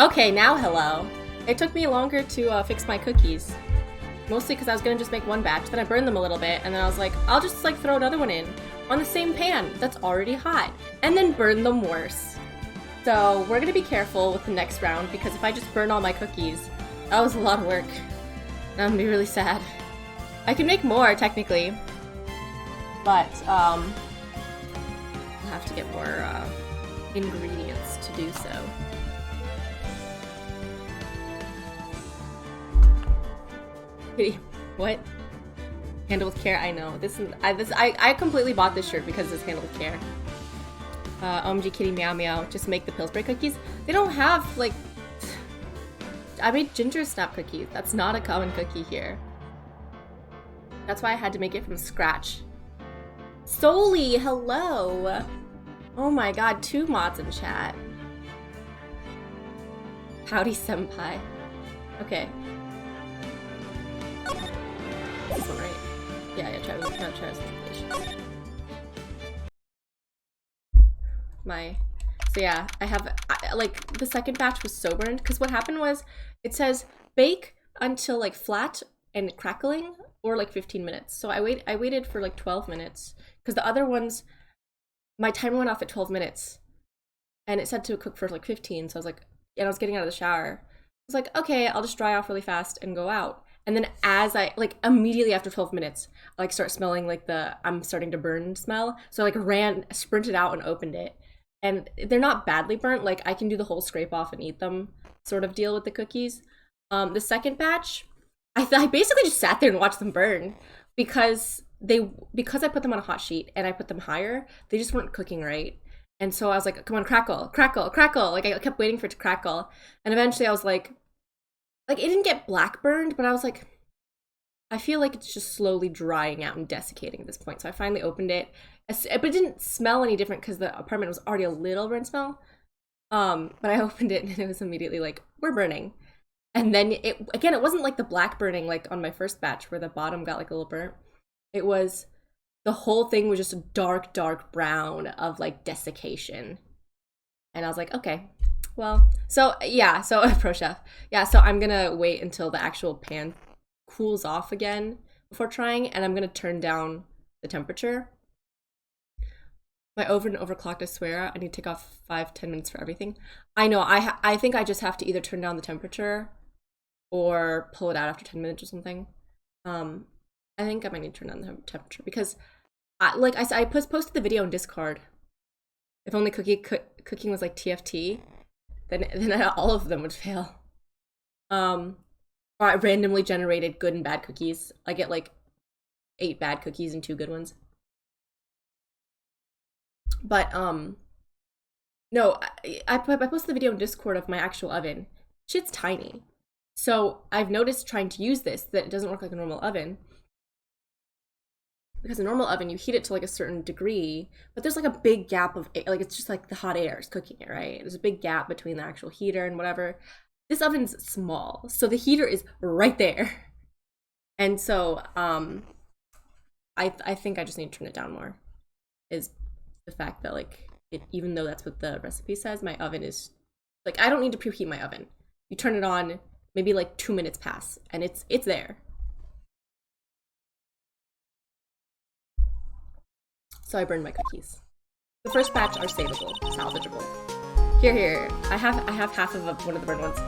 Okay, now hello. It took me longer to fix my cookies. Mostly because I was gonna just make one batch, then I burned them a little bit, and then I was like, I'll just like throw another one in on the same pan that's already hot, and then burn them worse. So we're gonna be careful with the next round, because if I just burn all my cookies, that was a lot of work. I'm gonna be really sad. I can make more, technically, but I'll have to get more ingredients to do so. What? Handle with care? I know. I completely bought this shirt because it's handle with care. OMG kitty meow meow. Just make the Pillsbury cookies. They don't have, like... I made ginger snap cookies. That's not a common cookie here. That's why I had to make it from scratch. Soli, hello! Oh my god, 2 mods in chat. Howdy senpai. Okay. This one, right? Yeah, Tribulations. So yeah, I have, like, the second batch was so burned, because what happened was, it says, bake until, like, flat and crackling, or, like, 15 minutes. So I waited for, like, 12 minutes, because the other ones, my timer went off at 12 minutes, and it said to cook for, like, 15, so I was like, and I was getting out of the shower. I was like, okay, I'll just dry off really fast and go out. And then as I, like, immediately after 12 minutes, I, like, start smelling, like, I'm starting to burn smell. So I, like, sprinted out and opened it. And they're not badly burnt. Like, I can do the whole scrape off and eat them sort of deal with the cookies. The second batch, I basically just sat there and watched them burn. Because I put them on a hot sheet and I put them higher, they just weren't cooking right. And so I was like, come on, crackle, crackle, crackle. Like, I kept waiting for it to crackle. And eventually I was like, it didn't get black burned, but I was like, I feel like it's just slowly drying out and desiccating at this point. So I finally opened it, but it didn't smell any different because the apartment was already a little burnt smell. But I opened it and it was immediately like, we're burning. And then it wasn't like the black burning like on my first batch where the bottom got like a little burnt. It was, the whole thing was just a dark, dark brown of like desiccation. And I was like, okay. Well, so yeah, so pro chef. Yeah, so I'm gonna wait until the actual pan cools off again before trying, and I'm gonna turn down the temperature. My oven overclocked, I swear. I need to take off 5-10 minutes for everything. I know, I think I just have to either turn down the temperature or pull it out after 10 minutes or something. I think I might need to turn down the temperature because I posted the video in Discord. If only cooking was like TFT. Then all of them would fail. Or I randomly generated good and bad cookies. I get like 8 bad cookies and 2 good ones. But no, I posted the video in Discord of my actual oven. Shit's tiny. So I've noticed trying to use this that it doesn't work like a normal oven. Because a normal oven, you heat it to like a certain degree, but there's like a big gap of, like, it's just like the hot air is cooking it, right? There's a big gap between the actual heater and whatever. This oven's small, so the heater is right there. And so, I think I just need to turn it down more, is the fact that, like, even though that's what the recipe says, my oven is, like, I don't need to preheat my oven. You turn it on, maybe like 2 minutes pass, and it's there. So I burned my cookies. The first batch are savable, salvageable. Here. I have half of one of the burned ones.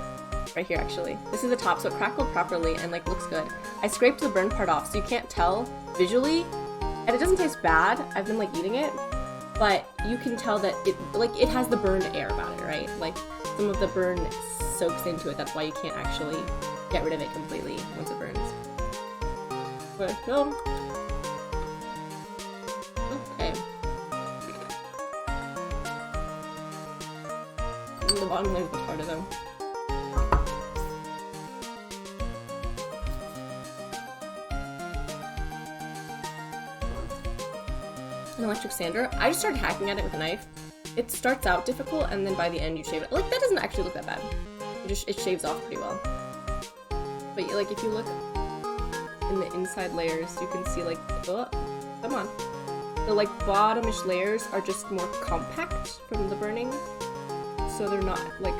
Right here, actually. This is the top, so it crackled properly and like looks good. I scraped the burned part off, so you can't tell visually, and it doesn't taste bad. I've been like eating it, but you can tell that it has the burned air about it, right? Like some of the burn soaks into it. That's why you can't actually get rid of it completely once it burns. But no. Okay. The bottom layer is much harder though. An electric sander. I just started hacking at it with a knife. It starts out difficult and then by the end you shave it. Like, that doesn't actually look that bad. It shaves off pretty well. But like if you look in the inside layers, you can see like, oh, come on. The like bottomish layers are just more compact from the burning. So they're not like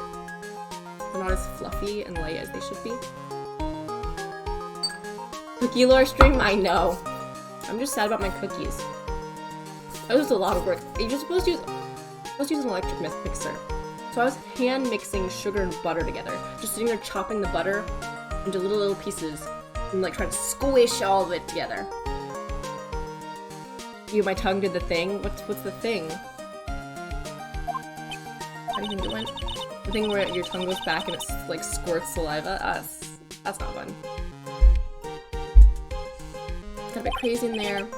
They're not as fluffy and light as they should be. Cookie lore stream? I know. I'm just sad about my cookies. That was a lot of work. You're just supposed to use an electric mixer. So I was hand mixing sugar and butter together. Just sitting there chopping the butter into little pieces and like trying to squish all of it together. My tongue did the thing? What's the thing? How do you think it went? The thing where your tongue goes back and it like squirts saliva? That's not fun. Got a bit crazy in there.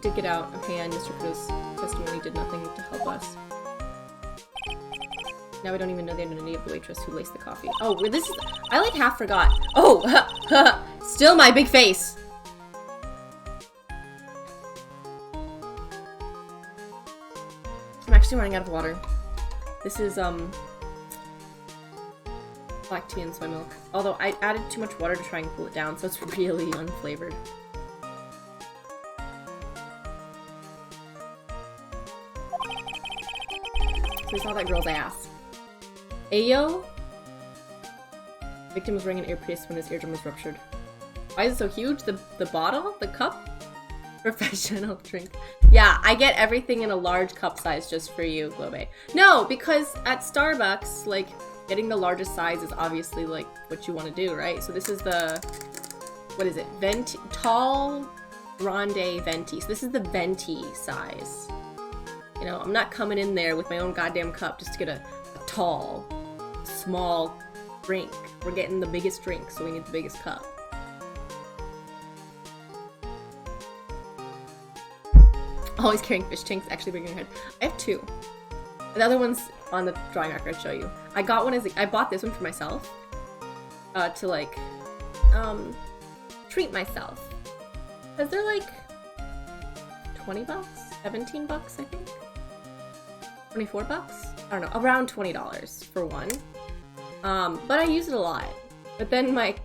Did get out of hand. Mr. Kudo's testimony did nothing to help us. Now we don't even know the identity of the waitress who laced the coffee. Oh, this is... I like half forgot. Oh! Still my big face! I'm actually running out of water. This is, black tea and soy milk. Although I added too much water to try and cool it down, so it's really unflavored. So we saw that girl's ass. Ayo? Victim was wearing an earpiece when his eardrum was ruptured. Why is it so huge? The bottle? The cup? Professional drink. Yeah, I get everything in a large cup size just for you, Globe. No, because at Starbucks, like, getting the largest size is obviously, like, what you want to do, right? So this is the... What is it? Tall Grande Venti. So this is the Venti size. You know, I'm not coming in there with my own goddamn cup just to get a tall, small drink. We're getting the biggest drink, so we need the biggest cup. Always carrying fish tanks, actually bringing your head. I have two. The other one's on the drawing rack I'll show you. I got one I bought this one for myself. To like, treat myself. Cause they're like 20 bucks? 17 bucks, I think? 24 bucks? I don't know, around $20 for one. But I use it a lot. But then my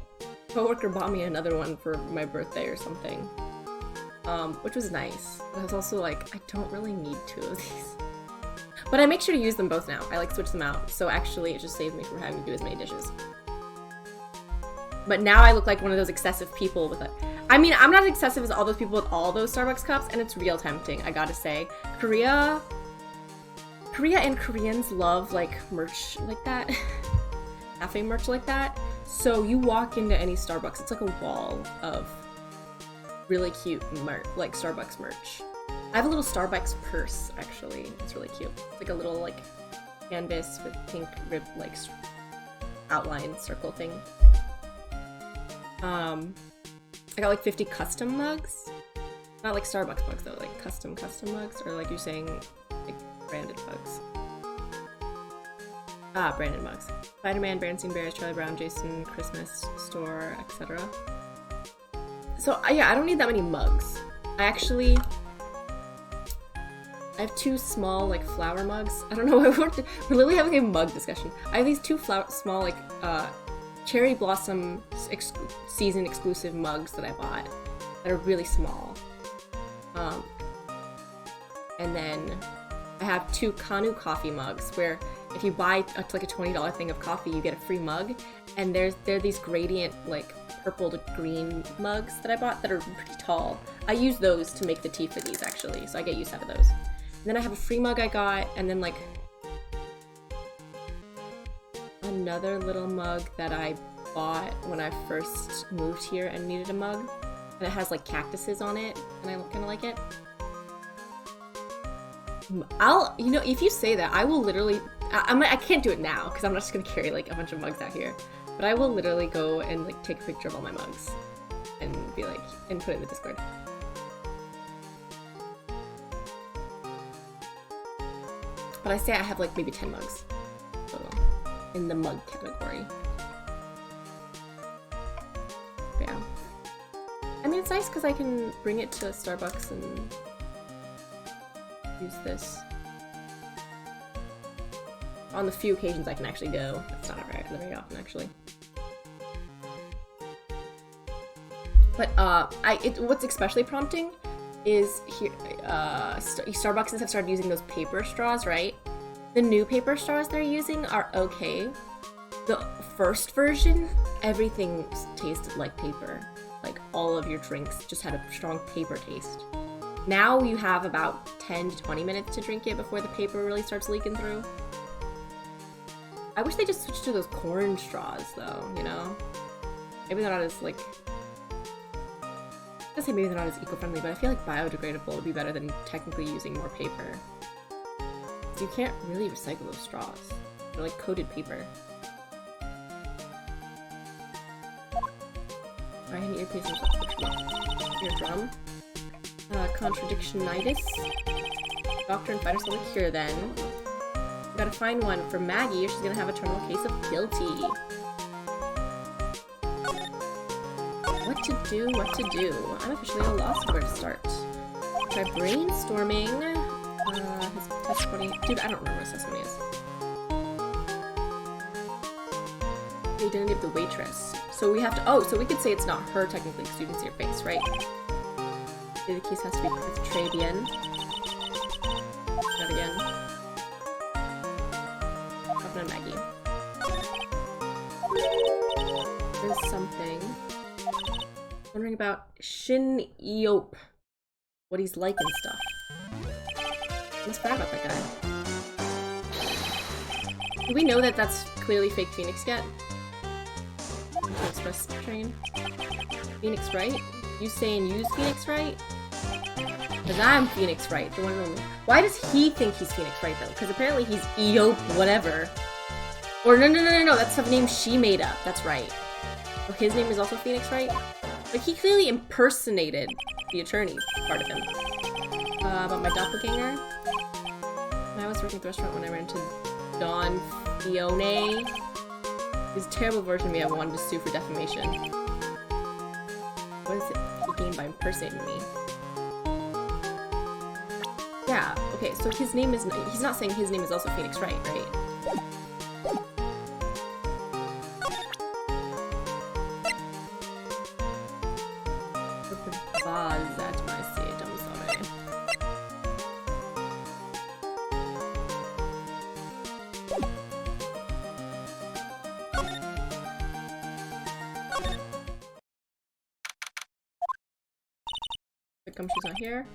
coworker bought me another one for my birthday or something. Which was nice. But I was also like, I don't really need two of these. But I make sure to use them both now. I like switch them out. So actually it just saves me from having to do as many dishes. But now I look like one of those excessive people with it. I mean, I'm not as excessive as all those people with all those Starbucks cups, and it's real tempting, I gotta say. Korea and Koreans love, like, merch like that. Cafe merch like that. So you walk into any Starbucks, it's like a wall of really cute merch, like Starbucks merch. I have a little Starbucks purse, actually. It's really cute. It's like a little, like, canvas with pink rib, like, outline circle thing. I got like 50 custom mugs. Not like Starbucks mugs though, like custom mugs, or like you're saying, like branded mugs. Ah, branded mugs. Spider-Man, Berenstain Bears, Charlie Brown, Jason, Christmas Store, etc. So yeah, I don't need that many mugs. I have two small like flower mugs. I don't know. We're literally having a mug discussion. I have these two small like cherry blossom season exclusive mugs that I bought that are really small. And then I have two Kanu coffee mugs where if you buy like a $20 thing of coffee, you get a free mug. And they're these gradient like purple to green mugs that I bought that are pretty tall. I use those to make the tea for these actually, so I get use out of those. And then I have a free mug I got, and then like another little mug that I bought when I first moved here and needed a mug. And it has like cactuses on it, and I kind of like it. You know, if you say that, I will literally, I can't do it now because I'm not just gonna carry like a bunch of mugs out here. But I will literally go and like take a picture of all my mugs and be like, and put it in the Discord. But I say I have like maybe 10 mugs total in the mug category. But yeah. I mean, it's nice because I can bring it to Starbucks and use this. On the few occasions I can actually go. That's not very often actually. But what's especially prompting is here, Starbucks have started using those paper straws, right? The new paper straws they're using are okay, The first version, everything tasted like paper. Like all of your drinks just had a strong paper taste. Now you have about 10 to 20 minutes to drink it before the paper really starts leaking through. I wish they just switched to those corn straws though, you know? Maybe they're not as like... I was gonna say maybe they're not as eco-friendly, but I feel like biodegradable would be better than technically using more paper. So you can't really recycle those straws. They're like coated paper. I need earpiece and eardrum. Contradictionitis. Doctor and find herself a cure then. We gotta find one for Maggie or she's gonna have a terminal case of guilty. What to do, what to do. I'm officially at a loss of where to start. Try brainstorming. His testimony. Dude, I don't remember what his testimony is. The identity of the waitress. So we have to. Oh, so we could say it's not her technically because you can see her face, right? The case has to be with Tribulations. Not again. Open on Maggie. There's something. Wondering about Shin Eop. What he's like and stuff. I must forgot about that guy. Do we know that that's clearly fake Phoenix yet? Express train. Phoenix Wright? You saying use Phoenix Wright? Because I'm Phoenix Wright, the one and only. Why does he think he's Phoenix Wright though? Because apparently he's Eop whatever. Or no, that's the name she made up. That's right. Oh, his name is also Phoenix Wright? But he clearly impersonated the attorney part of him. About my doppelganger. I was working at the restaurant when I ran into Don Fione. He's a terrible version of me I wanted to sue for defamation. What is it he gained by impersonating me? Yeah, okay, so his name is- he's not saying his name is also Phoenix Wright, right? Put the vase at my seat, I'm sorry. The gumshoe's not here.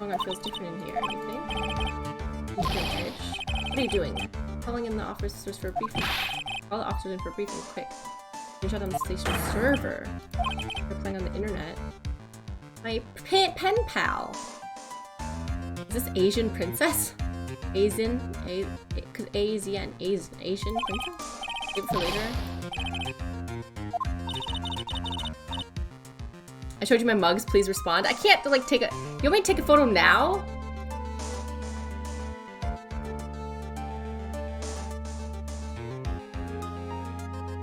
Oh, that feels different in here, you think? What are you doing? Calling in the officers for a briefing. Call the officers in for a briefing, quick. You shut on the station server. They're playing on the internet. My pen pal! Is this Asian princess? Asian? Cause A-Z-N. Asian princess? Give it for later. I showed you my mugs, please respond. I can't, like, take a- You want me to take a photo now?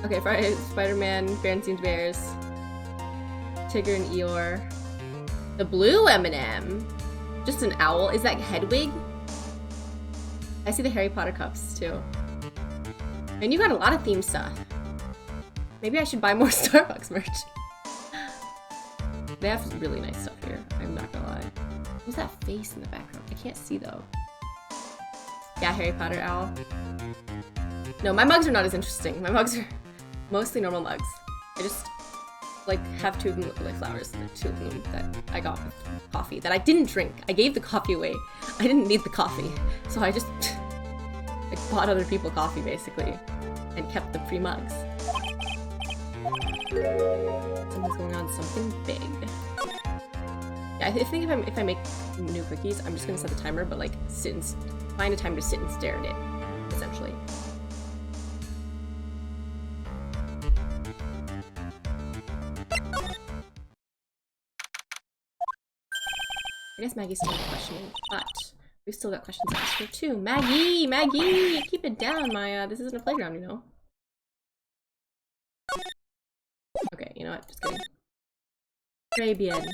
Okay, Friday, Spider-Man, Berenstain Bears, Tigger and Eeyore. The blue M&M? Just an owl? Is that Hedwig? I see the Harry Potter cups, too. And you got a lot of theme stuff. Maybe I should buy more Starbucks merch. They have really nice stuff here, I'm not gonna lie. Who's that face in the background? I can't see though. Yeah, Harry Potter owl. No, my mugs are not as interesting. My mugs are mostly normal mugs. I just like have two of them that look like flowers. Two of them that I got with coffee that I didn't drink. I gave the coffee away. I didn't need the coffee. So I just like bought other people coffee basically and kept the free mugs. Something's going on, something big. Yeah, I think if I make new cookies, I'm just gonna set the timer, but like find a time to sit and stare at it, essentially. I guess Maggie's still questioning, but we've still got questions to ask her too. Maggie, keep it down, Maya. This isn't a playground, you know. Okay, you know what? Just kidding. Très bien.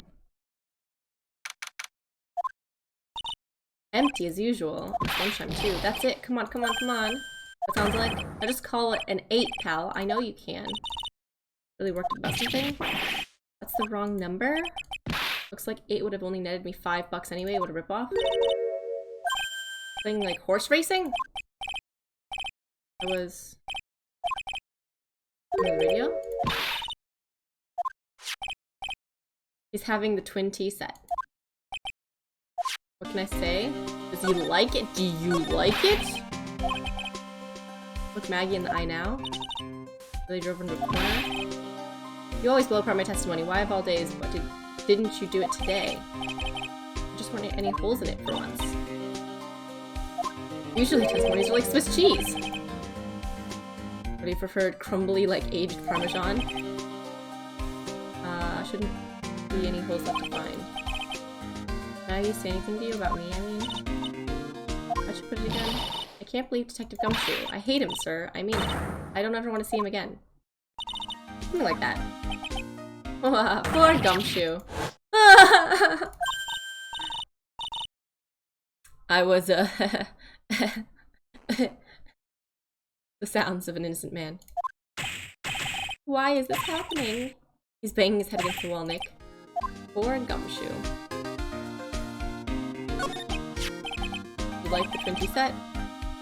Empty as usual. It's lunchtime too. That's it. Come on. That sounds like. I just call it an 8, pal. I know you can. Really worked about something. That's the wrong number. Looks like 8 would have only netted me $5 anyway. What a ripoff. Playing like horse racing? I was the radio? He's having the twin tea set. What can I say? Does he like it? Do you like it? Look Maggie in the eye now. Really drove into a corner. You always blow apart my testimony. Why of all days? But didn't you do it today? There just weren't any holes in it for once. Usually testimonies are like Swiss cheese. But he preferred crumbly, like aged Parmesan. Shouldn't be any holes left to find. Maggie say anything to you about me? I mean, I should put it again. I can't believe Detective Gumshoe. I hate him, sir. I mean, I don't ever want to see him again. Something like that. Poor Gumshoe. I was, the sounds of an innocent man. Why is this happening? He's banging his head against the wall, Nick. Poor Gumshoe. You like the twin tea set?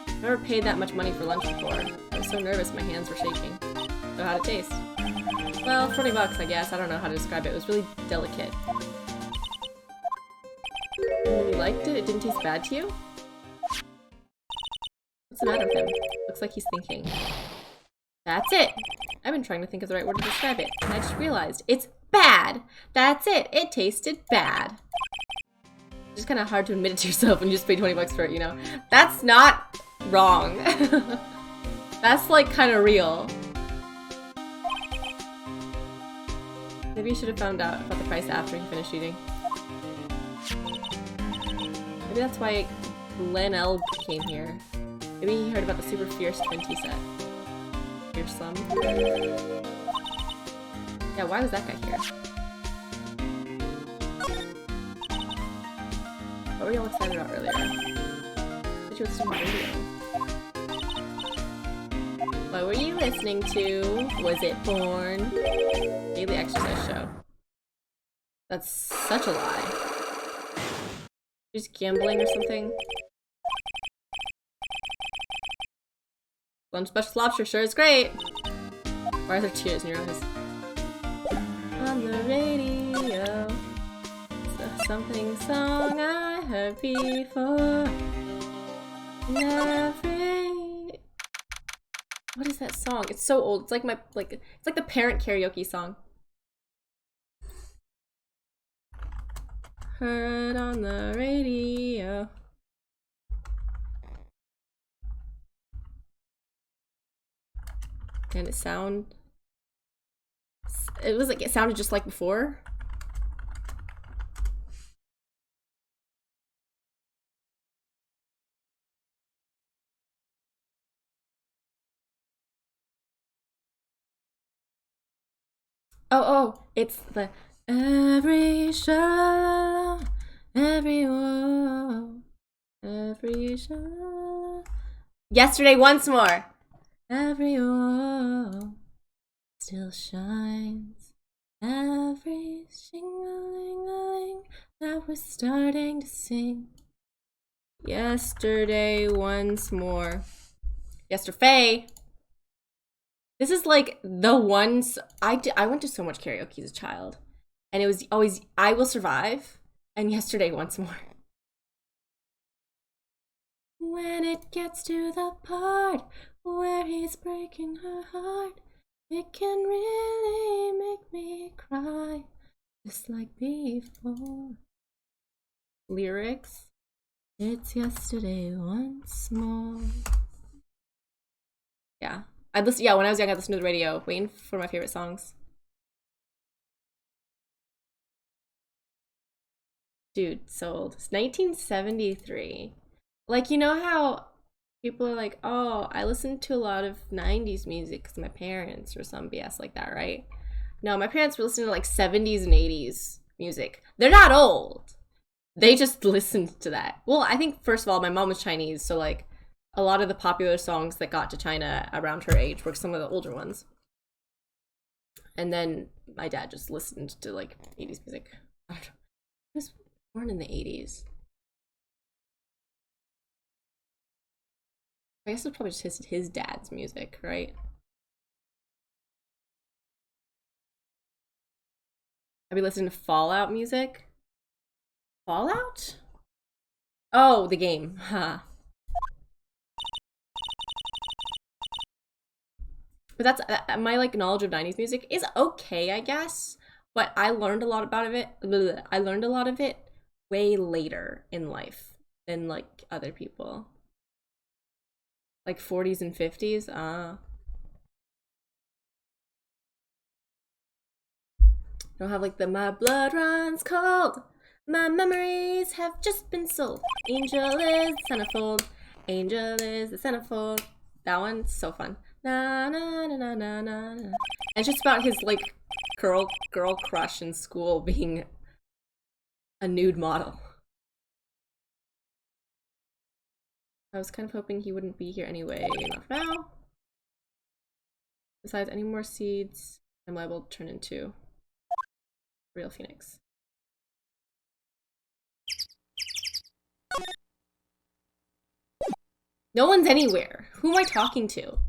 I've never paid that much money for lunch before. I was so nervous my hands were shaking. So how'd it taste? Well, 20 bucks, I guess. I don't know how to describe it. It was really delicate. You really liked it? It didn't taste bad to you? What's the matter with him? Looks like he's thinking. That's it! I've been trying to think of the right word to describe it, and I just realized it's bad! That's it! It tasted bad. It's just kind of hard to admit it to yourself when you just pay 20 bucks for it, you know? That's not wrong. That's like kind of real. Maybe you should have found out about the price after you finished eating. Maybe that's why Glenn L came here. Maybe he heard about the super fierce twin tea set. Fearsome. Yeah, why was that guy here? What were y'all excited about earlier? Did you listen to the radio? What were you listening to? Was it porn? Daily exercise show. That's such a lie. Just gambling or something? Lunch special lobster sure is great! Why are there tears in your eyes? On the radio, something song I heard before. What is that song? It's so old. It's like it's like the parent karaoke song. Heard on the radio. And it was like, it sounded just like before. Oh, it's the every show, every wall, every show. Yesterday once more. Every wall still shines. Every shing-a-ling-a-ling that we're starting to sing. Yesterday once more. Yesterday. This is like the ones I went to so much karaoke as a child, and it was always I Will Survive and Yesterday Once More. When it gets to the part where he's breaking her heart, it can really make me cry, just like before. Lyrics. It's yesterday once more. Yeah. Yeah, when I was young, I listened to the radio, waiting for my favorite songs. Dude, so old. It's 1973. Like, you know how people are like, oh, I listened to a lot of 90s music because my parents or some BS like that, right? No, my parents were listening to like 70s and 80s music. They're not old. They just listened to that. Well, I think, first of all, my mom was Chinese, so like a lot of the popular songs that got to China around her age were some of the older ones. And then my dad just listened to like 80s music. I don't know. He was born in the 80s. I guess it's probably just his dad's music, right? Have you listened to Fallout music? Fallout? Oh, the game. Huh. But that's my like knowledge of 90s music is okay, I guess. But I learned a lot about it. I learned a lot of it way later in life than like other people. Like 40s and 50s. Don't have like the my blood runs cold. My memories have just been sold. Angel is the centerfold. Angel is the centerfold. That one's so fun. Na na na na na na. And it's just about his like girl crush in school being a nude model. I was kind of hoping he wouldn't be here anyway. Not for now. Besides, any more seeds I'm liable to turn into real phoenix. No one's anywhere. Who am I talking to? Check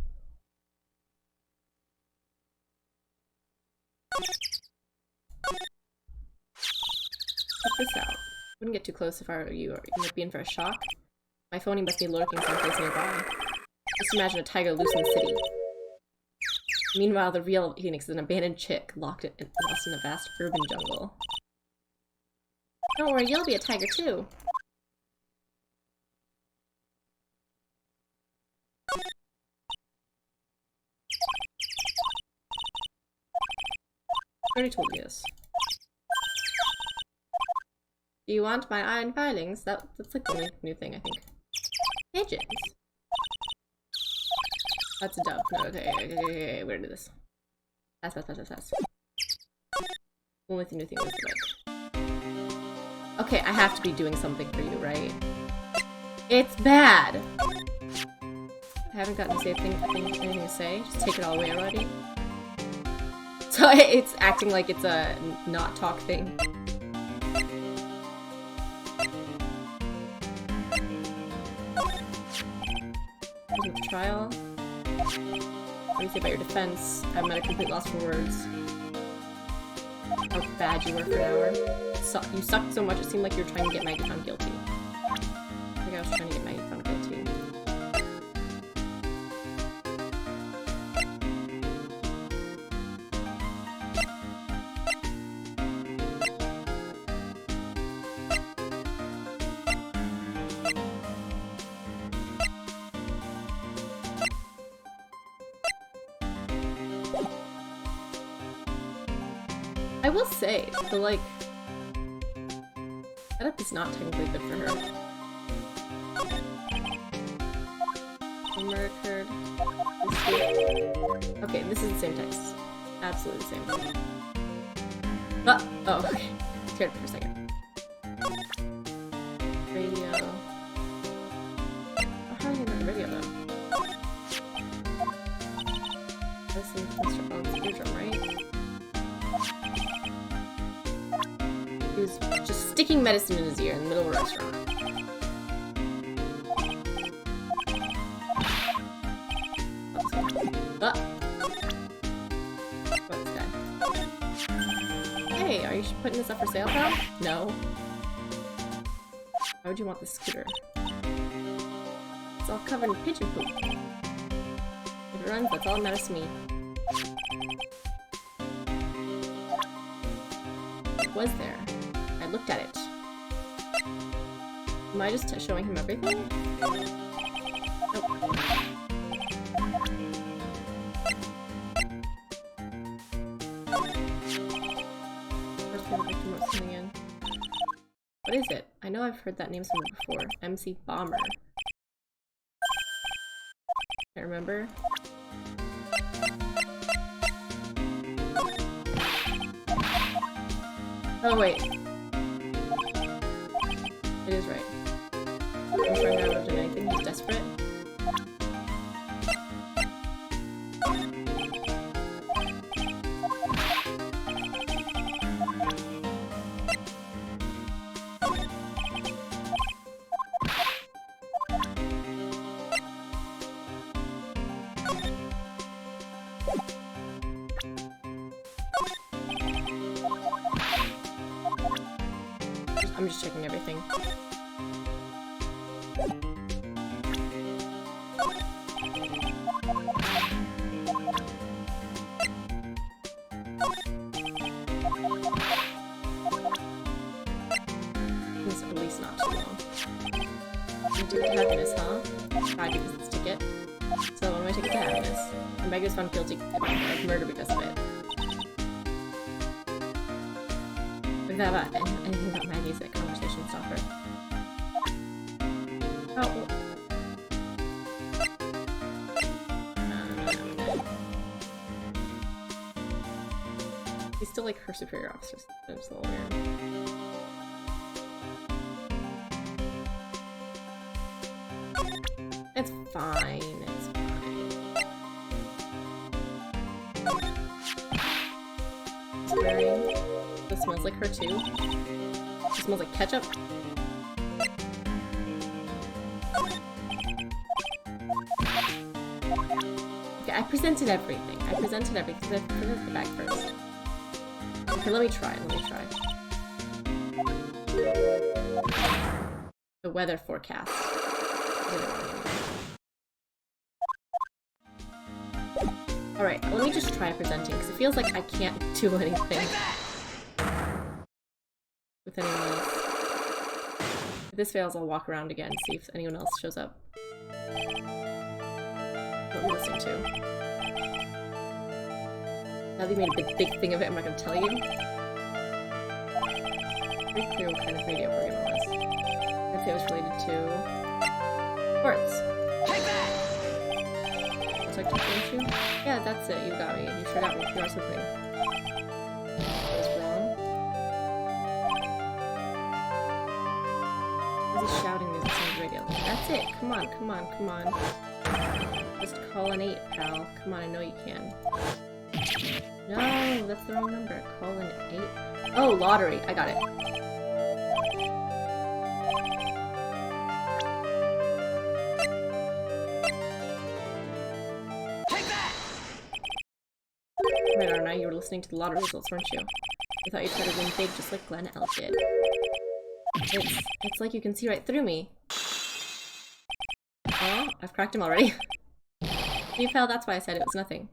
this out. Wouldn't get too close if I were you, or you might be in for a shock. My phony must be lurking someplace nearby. Just imagine a tiger loose in the city. Meanwhile, the real Phoenix is an abandoned chick lost in a vast urban jungle. Don't worry, you'll be a tiger too. I already told you this. Do you want my iron filings? That's like the only new thing, I think. Pigeons. That's a dove. No, okay, we're gonna do this. Pass. Only new thing was like. Okay, I have to be doing something for you, right? It's bad! I haven't gotten to say anything to say. Just take it all away already. So it's acting like it's a not talk thing. Trial. What do you say about your defense? I'm at a complete loss for words. How bad you were for an hour. You sucked so much it seemed like you were trying to get Maggie found guilty. I think I was trying to get Maggie found guilty. I will say, the like setup is not technically good for her. Murdered. Okay, this is the same text. Absolutely the same. Oh, okay. Scared for a second. Radio. Oh, how do you know the radio though? Listen to Mr. Bond's eardrum, right? He was just sticking medicine in his ear in the middle of a restaurant. What's this guy? Hey, are you putting this up for sale, pal? No. Why would you want this scooter? It's all covered in pigeon poop. If it runs, that's all that matters to me. It was there. I looked at it. Am I just showing him everything? Nope. First one victim was coming in. What is it? I know I've heard that name somewhere before. MC Bomber. Can't remember. Oh wait. It is right. I'm trying to have done anything. He's desperate. just checking everything. It's at least not too long. Addicted to happiness, huh? God, because it's a ticket. So when I take it to happiness, and Meg is found guilty of murder because of it. Look at that, anything about Maggie's that conversation stopper. Oh. He's still like her superior officer. That's a little weird. It's fine. It's fine. It's wearing. This smells like her too. It smells like ketchup. Okay, I presented everything. I presented everything. I presented the bag first. Okay, let me try. The weather forecast. Alright, let me just try presenting, because it feels like I can't do anything with anyone else. If this fails, I'll walk around again and see if anyone else shows up. What are we listening to? Now that you made a big thing of it, I'm not going to tell you. Pretty clear what kind of radio program it was. I'd say it was related to sports. Like to finish you? Yeah, that's it. You got me. You sure got me. You are something. That was wrong. This is shouting music on the radio. That's it. Come on. Just call an 8, pal. Come on, I know you can. No, that's the wrong number. Call an 8. Oh, lottery. I got it. Right, Arna, you were listening to the lottery results, weren't you? I thought you'd try to win big just like Glenn L did. It's like you can see right through me. Oh, I've cracked him already. You fell, that's why I said it was nothing.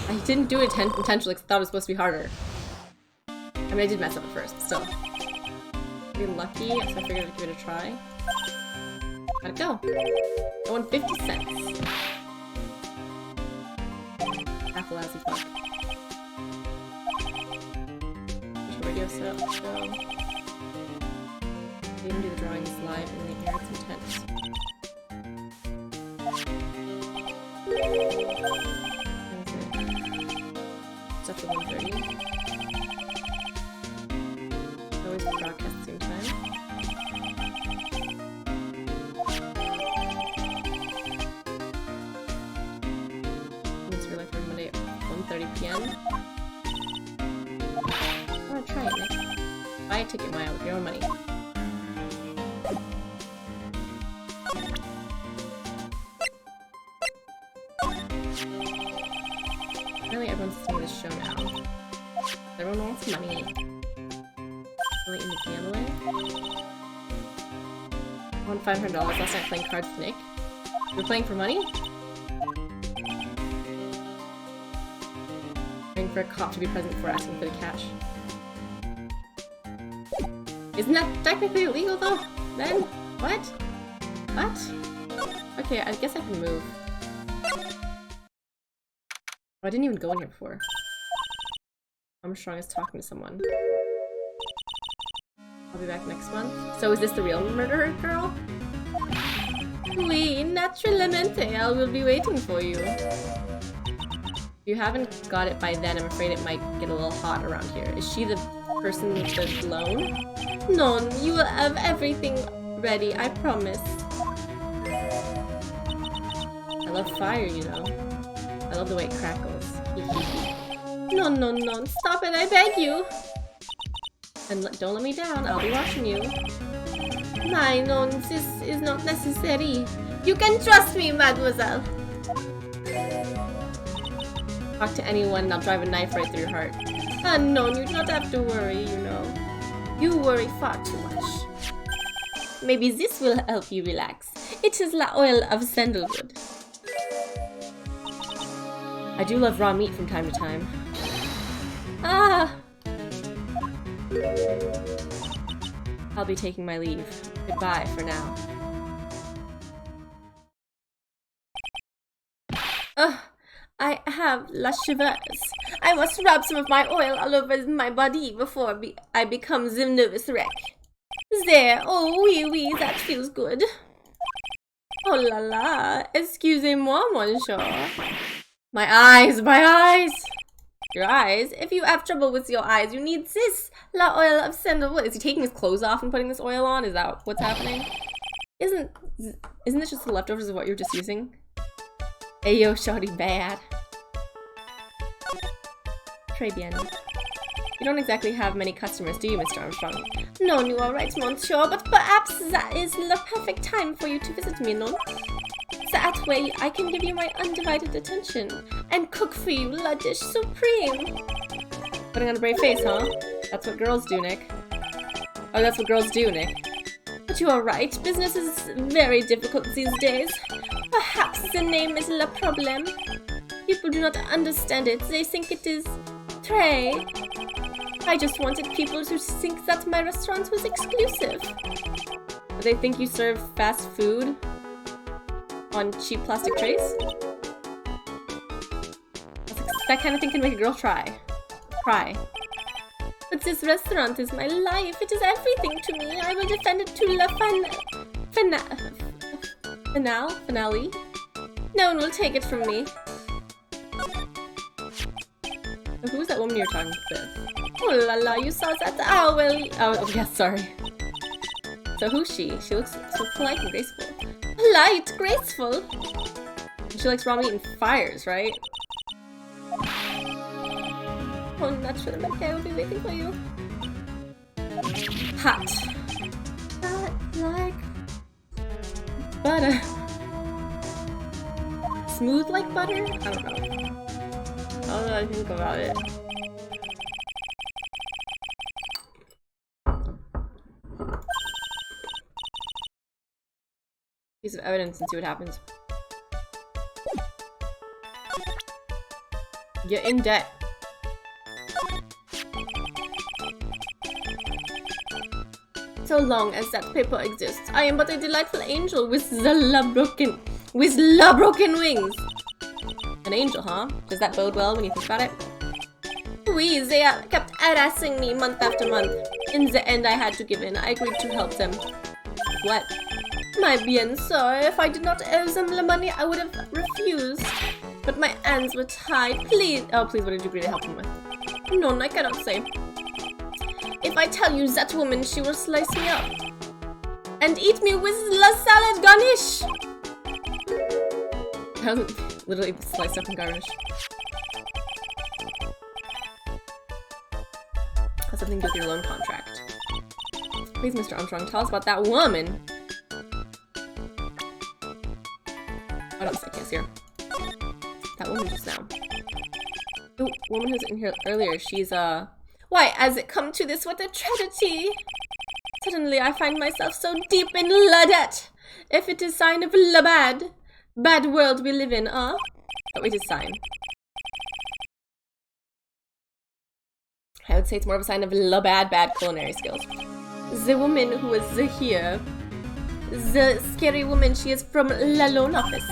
I didn't do it intentionally because I thought it was supposed to be harder. I mean, I did mess up at first, but still. Pretty lucky, so I figured I'd give it a try. Gotta go. I won 50 cents. Half a lousy fuck. Push the radio set up, let's go. They even do the drawings live in the air, it's intense. Stuff for 1:30. Always broadcast at the same time. Monday at 1:30 p.m. I want to try it, Nick. Buy a ticket, Maya, with your own money. Apparently everyone's seeing this show now. Everyone wants money. Really into gambling. I won $500 last night playing cards with Nick. You're playing for money? For a cop to be present before asking for the cash. Isn't that technically illegal though? Then? What? What? Okay, I guess I can move. Oh, I didn't even go in here before. Armstrong is talking to someone. I'll be back next month. So is this the real murderer girl? Oui, naturalmente, I will be waiting for you. If you haven't got it by then, I'm afraid it might get a little hot around here. Is she the person with the loan? No, you will have everything ready, I promise. I love fire, you know. I love the way it crackles. No, no, no, stop it, I beg you! And don't let me down, I'll be watching you. My, no, this is not necessary. You can trust me, mademoiselle! Talk to anyone and I'll drive a knife right through your heart. No, you do not have to worry, you know. You worry far too much. Maybe this will help you relax. It is the oil of sandalwood. I do love raw meat from time to time. Ah! I'll be taking my leave. Goodbye for now. Ugh, I have la shivers. I must rub some of my oil all over my body before I become the nervous wreck. There, oh oui, that feels good. Oh la la, excusez-moi, monsieur. My eyes, my eyes! Your eyes? If you have trouble with your eyes, you need this, la oil of sandalwood. Is he taking his clothes off and putting this oil on? Is that what's happening? Isn't this just the leftovers of what you're just using? Hey yo, shawty bad. Très bien. You don't exactly have many customers, do you, Mr. Armstrong? No, you are right, monsieur, but perhaps that is the perfect time for you to visit me, no? That way, I can give you my undivided attention and cook for you la dish supreme. Putting on a brave face, huh? That's what girls do, Nick. Oh, that's what girls do, Nick. But you are right, business is very difficult these days. Perhaps the name is le problem. People do not understand it, they think it is très. I just wanted people to think that my restaurant was exclusive. They think you serve fast food on cheap plastic trays? That kind of thing can make a girl cry. But this restaurant is my life. It is everything to me. I will defend it to la finale. No one will take it from me. So who's that woman you're talking to? Oh la la, you saw that? Oh, well, oh yeah, sorry. So who's she? She looks so polite and graceful. Polite, graceful? She likes raw meat and fires, right? Oh, not sure that my hair will be waiting for you. Hot. Hot like butter. Smooth like butter? I don't know. How do I think about it? Piece of evidence and see what happens. You're in debt. So long as that paper exists, I am but a delightful angel with broken wings. An angel, huh? Does that bode well when you think about it? Oui, they kept harassing me month after month. In the end, I had to give in. I agreed to help them. What? My bien, sir. If I did not owe them the money, I would have refused. But my hands were tied. Please. Oh, please, what did you agree to help them with? None, I cannot say. If I tell you that woman, she will slice me up. And eat me with la salad garnish. That was literally sliced up and garnished. Has something to do with your loan contract. Please, Mr. Armstrong, tell us about that woman. Oh no, I can't see her. That woman just now. The woman who's in here earlier, she's why, has it come to this? What a tragedy! Suddenly I find myself so deep in la debt. If it is sign of la bad world we live in, huh? Oh, it is sign. I would say it's more of a sign of la bad culinary skills. The woman who is here, the scary woman, she is from la loan office.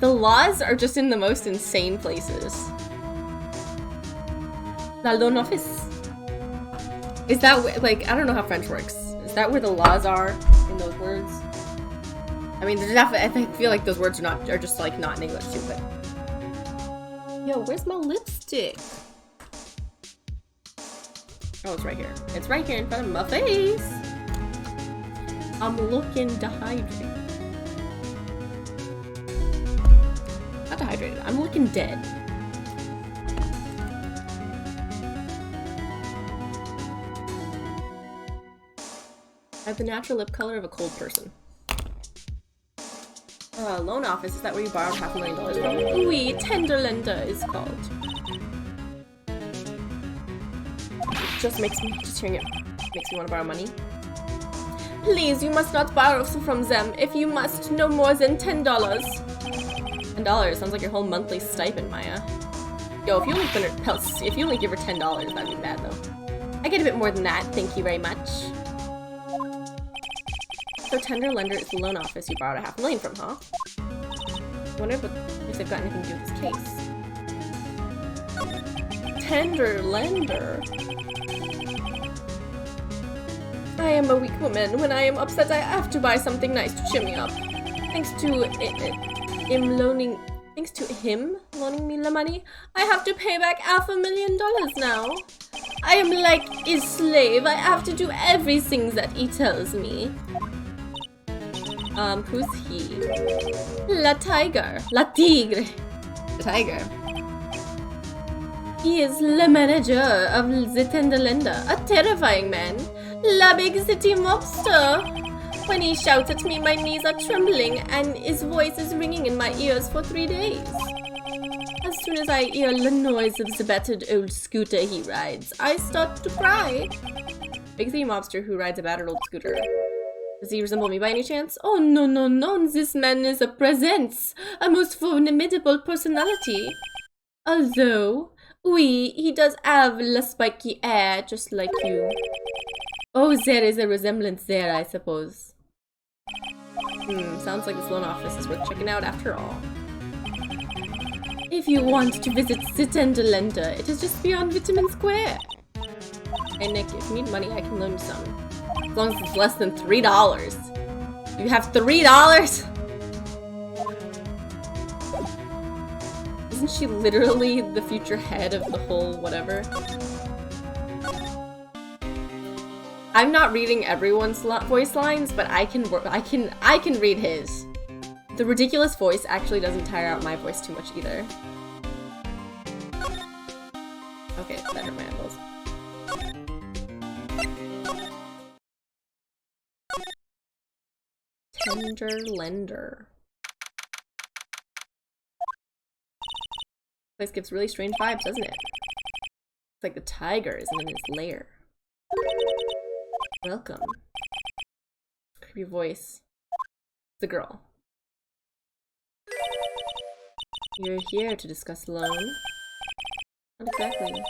The laws are just in the most insane places. La loan office. Is that like, I don't know how French works. Is that where the laws are in those words? I mean, I feel like those words are just like not in English too, but. Yo, where's my lipstick? Oh, it's right here. It's right here in front of my face. I'm looking dehydrated. Not dehydrated. I'm looking dead. I have the natural lip color of a cold person. Loan office, is that where you borrowed $500,000 from? Oui, tender lender is called. just hearing it makes me want to borrow money. Please, you must not borrow from them. If you must, no more than $10. $10 sounds like your whole monthly stipend, Maya. Yo, if you only give her $10, that'd be bad though. I get a bit more than that, thank you very much. So Tender Lender is the loan office you borrowed $500,000 from, huh? I wonder if they've got anything to do with this case. Tender Lender? I am a weak woman. When I am upset, I have to buy something nice to cheer me up. Thanks to him loaning me the money, I have to pay back $500,000 now. I am like his slave. I have to do everything that he tells me. Who's he? La Tigre. The tiger. He is the manager of the Tender Lender, a terrifying man. La big city mobster. When he shouts at me, my knees are trembling and his voice is ringing in my ears for 3 days. As soon as I hear the noise of the battered old scooter he rides, I start to cry. Big city mobster who rides a battered old scooter. Does he resemble me by any chance? Oh, no, no, no. This man is a presence. A most formidable personality. Although, he does have la spiky hair, just like you. Oh, there is a resemblance there, I suppose. Sounds like this loan office is worth checking out after all. If you want to visit the Tender Lender, it is just beyond Vitamin Square. Hey Nick, if you need money, I can loan you some. As long as it's less than $3. You have $3? Isn't she literally the future head of the whole whatever? I'm not reading everyone's voice lines, but I can read his. The ridiculous voice actually doesn't tire out my voice too much either. Okay, that hurt my eyeballs. Tender Lender. This place gives really strange vibes, doesn't it? It's like the tiger isn't in his lair. Welcome. Creepy voice. The girl. You're here to discuss loan? Not exactly.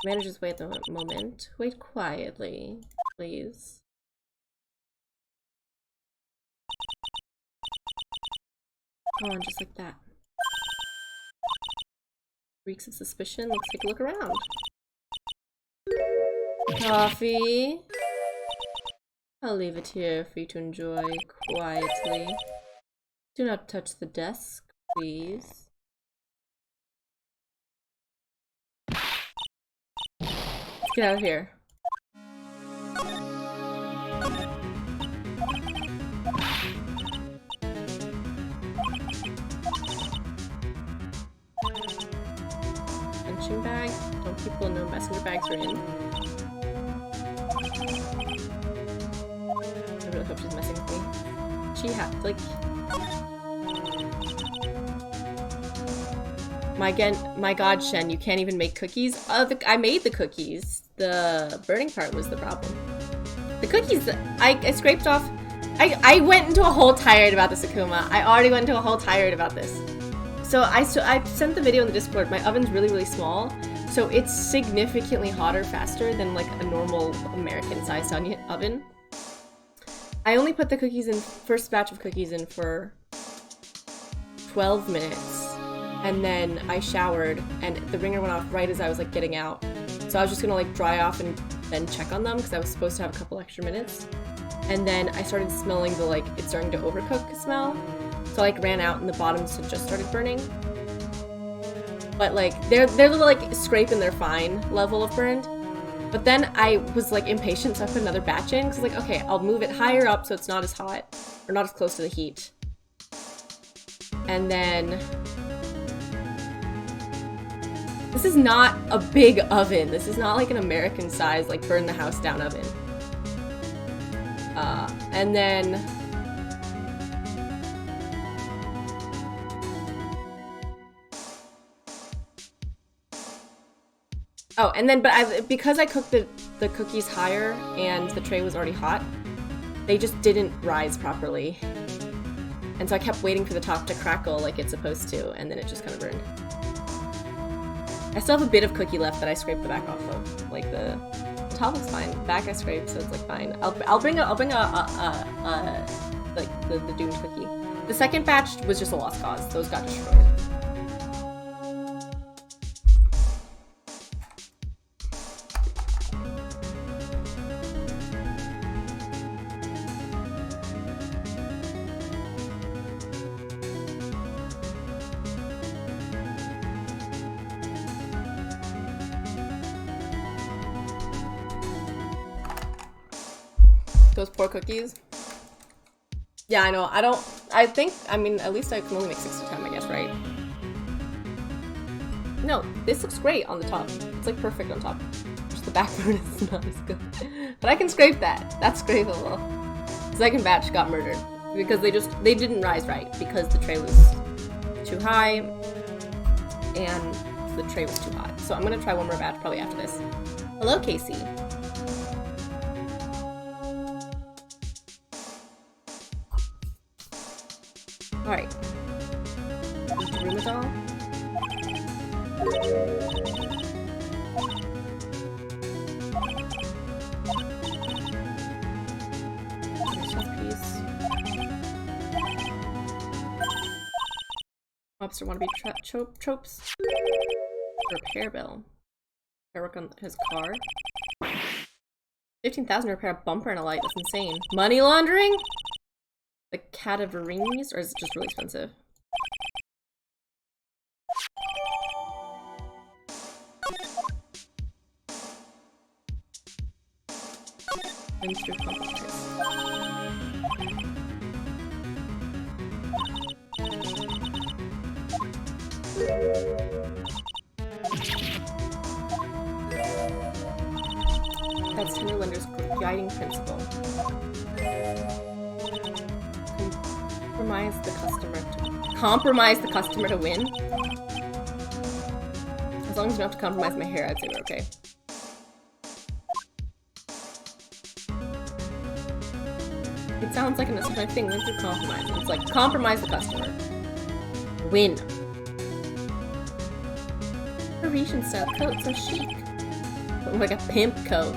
Manager's way at the moment. Wait quietly, please. Oh, just like that. Reeks of suspicion. Let's take a look around. Coffee. I'll leave it here for you to enjoy quietly. Do not touch the desk, please. Let's get out of here. Punching bag. Don't people know messenger bags are in? I really hope she's messing with me. She had like my god, Shen, you can't even make cookies? I made the cookies. The burning part was the problem. The cookies, I scraped off. I went into a whole tirade about this, Akuma. I already went into a whole tirade about this. So I sent the video in the Discord. My oven's really, really small. So it's significantly hotter faster than like a normal American-sized oven. I only put the cookies in, first batch of cookies in for 12 minutes. And then I showered and the ringer went off right as I was like getting out. So I was just gonna like dry off and then check on them because I was supposed to have a couple extra minutes. And then I started smelling the like, it's starting to overcook smell. So I like ran out and the bottoms had just started burning. But like, they're like scraping their fine level of burned. But then I was like impatient, so I put another batch in. Cause like, okay, I'll move it higher up so it's not as hot or not as close to the heat. And then, this is not a big oven. This is not like an American size, like burn the house down oven. And then, Oh, and then, because I cooked the cookies higher and the tray was already hot, they just didn't rise properly. And so I kept waiting for the top to crackle like it's supposed to, and then it just kind of burned. I still have a bit of cookie left that I scraped the back off of. Like the top looks fine. The back I scraped, so it's like fine. I'll bring a like the doomed cookie. The second batch was just a lost cause. Those got destroyed. Those poor cookies. Yeah, I know. I mean, at least I can only make 6 at a time, I guess, right? No, this looks great on the top. It's like perfect on top. Just the background is not as good. But I can scrape that. That's scrapeable. The second batch got murdered because they didn't rise right because the tray was too high and the tray was too hot. So I'm gonna try one more batch probably after this. Hello, Casey. Alright. Rheumatol. Lobster wannabe tropes. Repair bill. Work on his car. 15,000 to repair a bumper and a light. That's insane. Money laundering? The cadaverines, or is it just really expensive? That's Timberlander's guiding principle. Compromise the customer to win. As long as you don't have to compromise my hair, I'd say we're okay. It sounds like an essential thing. Win through compromise. It's like compromise the customer. Win. Parisian style coat, so chic. Like a pimp coat.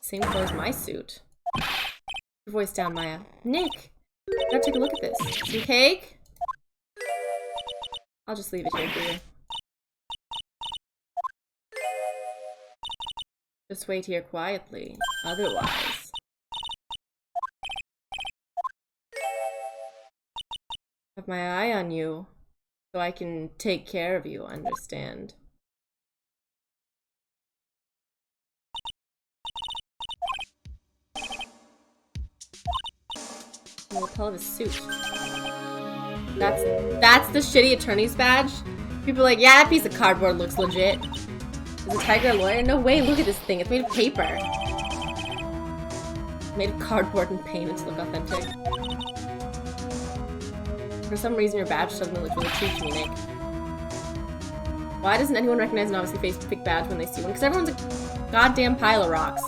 Same color as my suit. Your voice down, Maya. Nick! Gotta take a look at this. Some cake? I'll just leave it here for you. Just wait here quietly. Otherwise... I have my eye on you, so I can take care of you, understand? The lapel of his suit. That's the shitty attorney's badge? People are like, yeah, that piece of cardboard looks legit. Is a tiger a lawyer? No way, look at this thing. It's made of paper. Made of cardboard and painted to look authentic. For some reason, your badge suddenly looks really cheap to me, Nick. Why doesn't anyone recognize an obviously fake badge when they see one? Because everyone's a goddamn pile of rocks.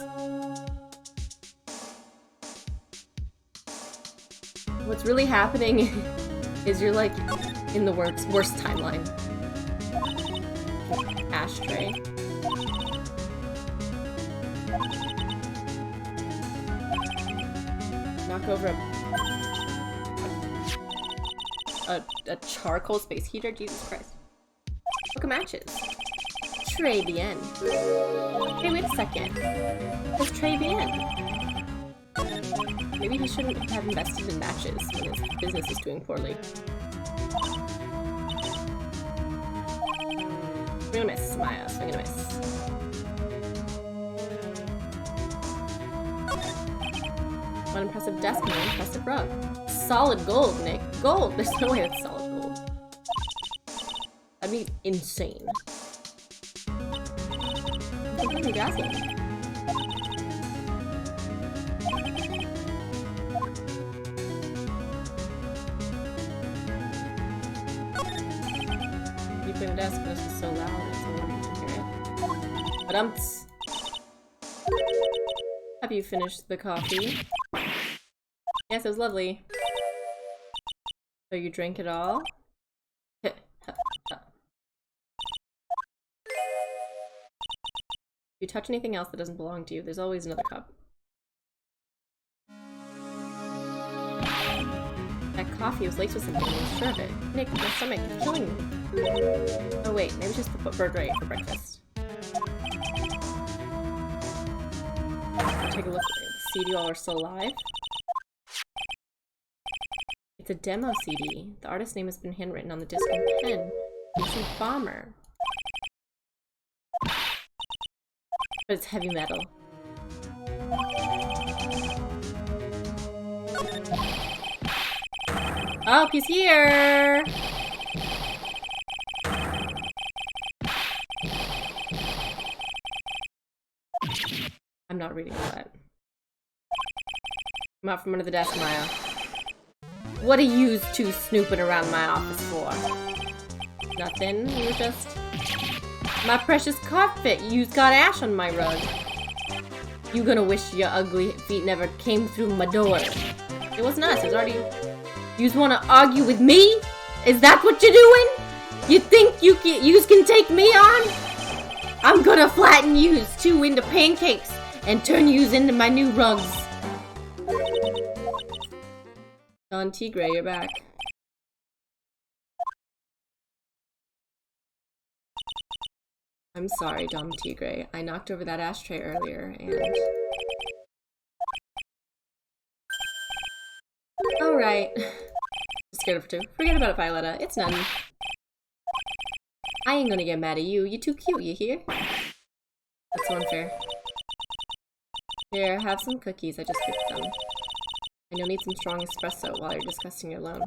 What's really happening is you're like in the worst timeline. Ashtray. Knock over a charcoal space heater? Jesus Christ. Look at matches. Très bien. Hey, wait a second. What's très bien? Maybe he shouldn't have invested in matches when his business is doing poorly. Swing and a miss, Maya. Swing and a miss. One impressive desk and one impressive rug. Solid gold, Nick. Gold! There's no way it's solid gold. That'd be insane. What are you dazzling? desk, but this is so loud, it's no wonder you can hear it. But have you finished the coffee? Yes, it was lovely. So you drank it all? If you touch anything else that doesn't belong to you, there's always another cup. That coffee was laced with something, I was sure of it. Nick, my stomach is killing me. Oh wait, maybe just the bird right for breakfast. Take a look at the CD while we're still alive. It's a demo CD. The artist's name has been handwritten on the disc in pen. It's a bomber. But it's heavy metal. Oh, he's here! I'm not reading all that. Come out from under the desk, Maya. What are you two snooping around my office for? Nothing. You were just... My precious carpet. You've got ash on my rug. You gonna wish your ugly feet never came through my door. It wasn't us. It was already... Yous wanna argue with me? Is that what you're doing? You think yous can take me on? I'm gonna flatten yous two into pancakes and turn yous into my new rugs. Don Tigre, you're back. I'm sorry, Dom Tigre. I knocked over that ashtray earlier, and... Alright. Scared of two. Forget about it, Violetta. It's none. I ain't gonna get mad at you. You're too cute, you hear? That's so unfair. Here, have some cookies. I just cooked them. And you'll need some strong espresso while you're discussing your loan.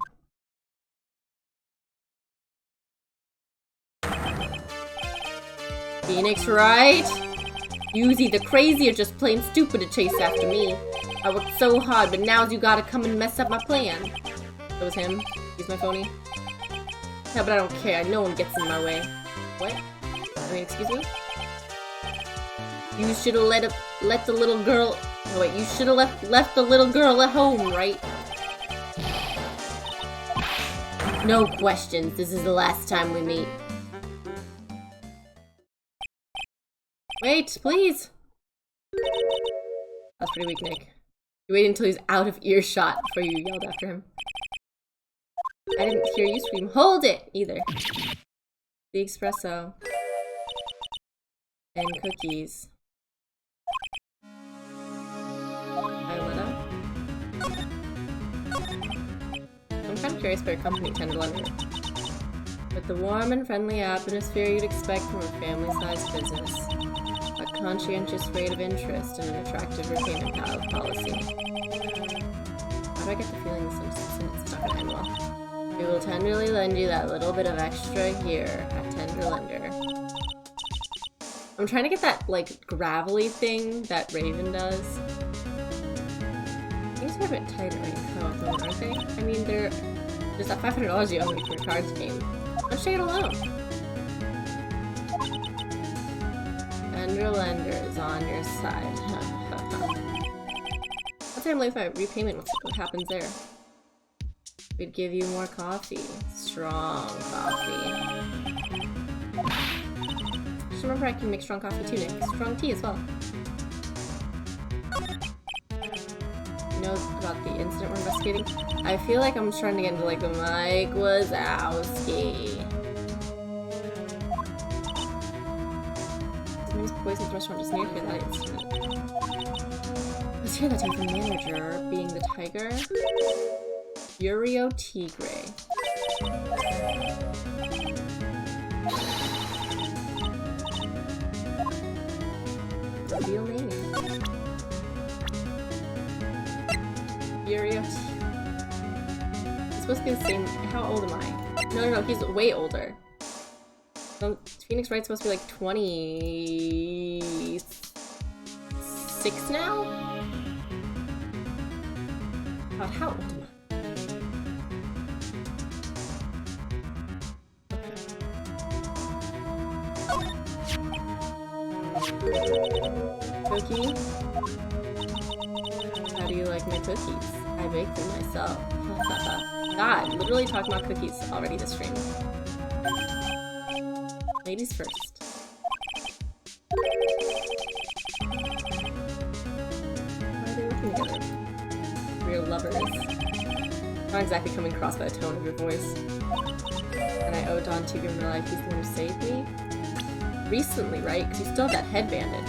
Phoenix, Wright? You's either crazy or just plain stupid to chase after me. I worked so hard, but now's you gotta come and mess up my plan. It was him. He's my phony. Yeah, but I don't care. No one gets in my way. What? I mean, excuse me? You should've let the little girl... Oh, wait, you should've left the little girl at home, right? No questions. This is the last time we meet. Wait, please! That's pretty weak, Nick. You waited until he's out of earshot before you yelled after him. I didn't hear you scream, "Hold it!" either. The espresso. And cookies. Violetta? I'm kind of curious about your company, Tender Lender. With the warm and friendly atmosphere you'd expect from a family-sized business. A conscientious rate of interest and an attractive repayment policy. How do I get the feeling it's not gonna end well? We will tenderly lend you that little bit of extra here at Tender Lender. I'm trying to get that, like, gravelly thing that Raven does. Things are a bit tighter when you come up with them, aren't they? I mean, there's that $500 you owe me for your cards game. Let's take it alone. Tender Lender is on your side. I'll tell him later my repayment. What happens there? We'd give you more coffee. Strong coffee. Just remember I can make strong coffee too, Nick. Strong tea as well. You know about the incident we're investigating? I feel like I'm trying to get into like the Mike Wazowski. Somebody's poisoned the restaurant just near here that incident. Let's hear that time from the manager, being the tiger. Furio Tigre. Real name. Furio. It's supposed to be the same. How old am I? No, he's way older. So Phoenix Wright's supposed to be like 26 now? God, how old am I? Lucky. How do you like my cookies? I baked them myself. God, literally talking about cookies already this stream. Ladies first. Why are they working together? Real lovers. Not exactly coming across by the tone of your voice. And I owe Don Tigger in my life. He's the one who saved me. Recently, right? Because you still have that head bandage.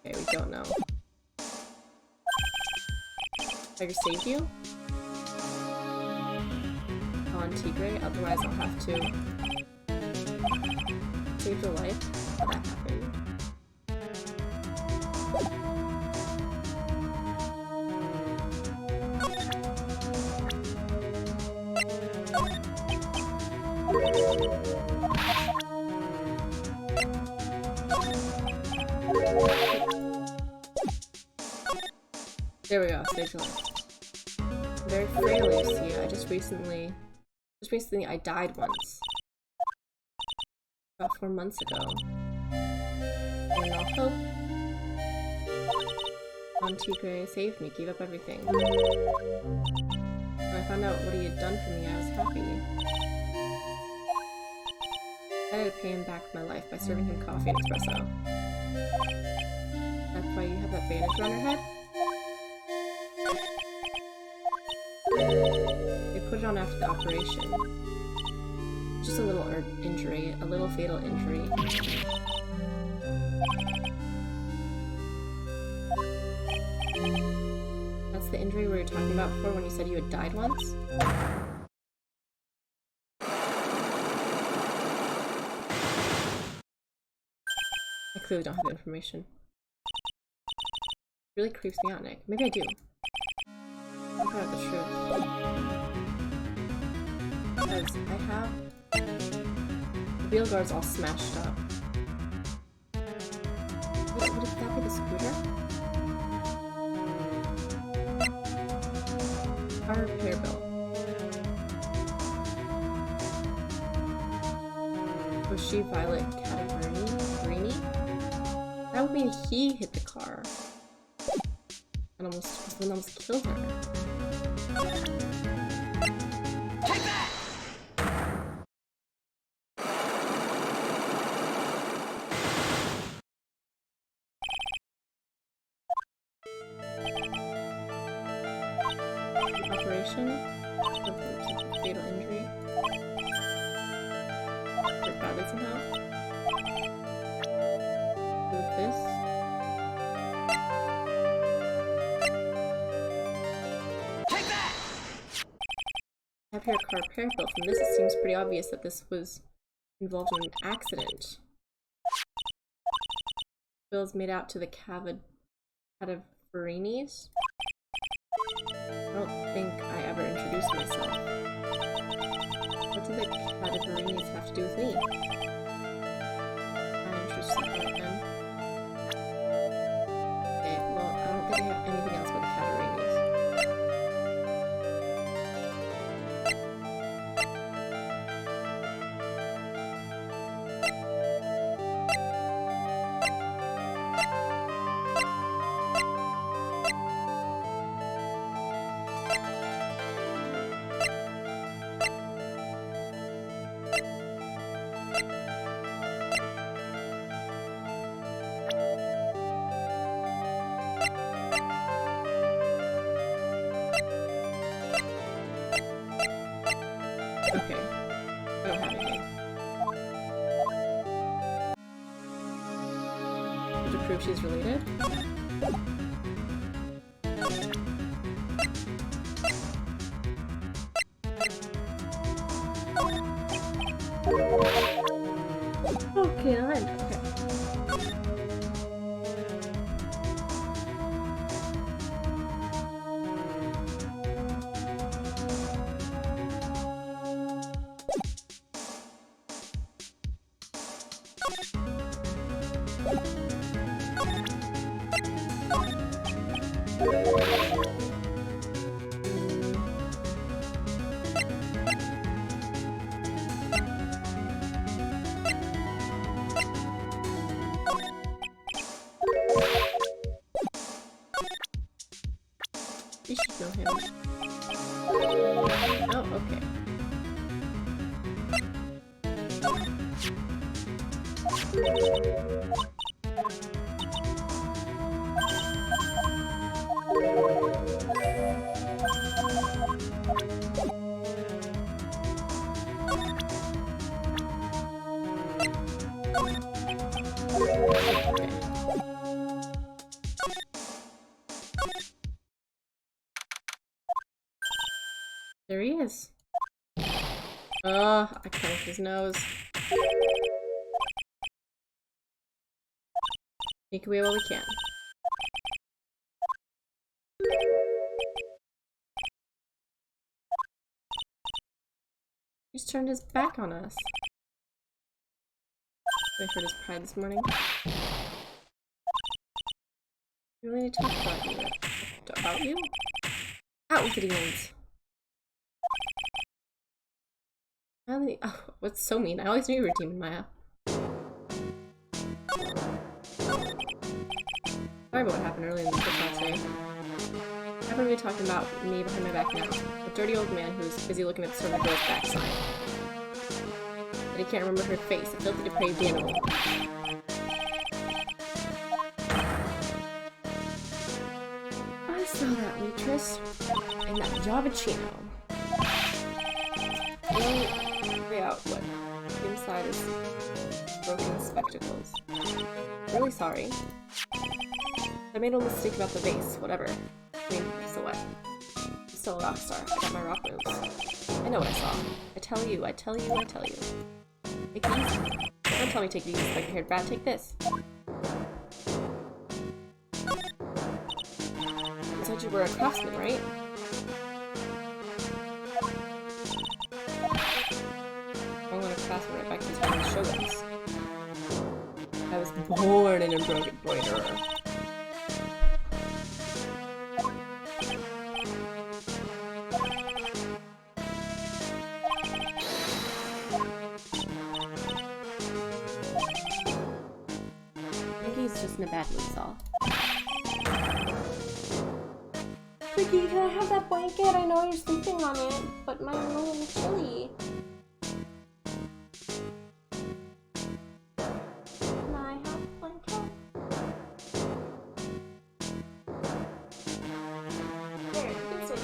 Okay, we don't know. Tiger saved you? On Tigre, otherwise I'll have to save your life. That happened. There we go, saved your life. Very frail, you see. I just recently I died once. About 4 months ago. And I'll hope Montigre saved me, gave up everything. When I found out what he had done for me, I was happy. I had to pay him back my life by serving him coffee and espresso. That's why you have that bandage around your head? They put it on after the operation. Just a little injury, a little fatal injury. That's the injury we were talking about before when you said you had died once? I clearly don't have the information. It really creeps me out, Nick. Maybe I do. I found out the truth. Because I have the wheel guards all smashed up. Would that be the scooter? Our repair bill. Was she Violet Cataverini? That would mean he hit the car. And almost killed her. Take that! Operation? Fatal injury? Hurt badly somehow? With this? I have here a car repair bill. From this, it seems pretty obvious that this was involved in an accident. Bills made out to the Cadaverinis. I don't think I ever introduced myself. What do the Cadaverinis have to do with me? I introduced myself right then. Okay, well, I don't think I have anything else about the Cadaverinis. Okay. I don't have anything. To prove she's related? Okay, okay. There he is. I cranked his nose. Sneak away while we can. He's turned his back on us. I heard his pride this morning. We really need to talk about you. About you? Out with the demons. Oh, what's so mean? I always knew you were a demon, Maya. Sorry about what happened earlier in the football today. I happen to be talking about me behind my back now. A dirty old man who's busy looking at the servant girl's backside. But he can't remember her face, a filthy depraved animal. I saw that waitress in that Javachino. Way out what inside is broken spectacles. Really sorry. I made a mistake about the vase, whatever. I mean, so what? I'm still a rock star. I got my rock moves. I know what I saw. I tell you. Take it easy. Don't tell me take it easy, spiky-haired brat. Take this. You said you were a craftsman, right? I'm gonna craftsman right back to his family shoguns. I was born an embroiderer. In a bad mood, all. Quickie, can I have that blanket? I know you're sleeping on it, but my room is chilly. Can I have a blanket? There, you can sit it.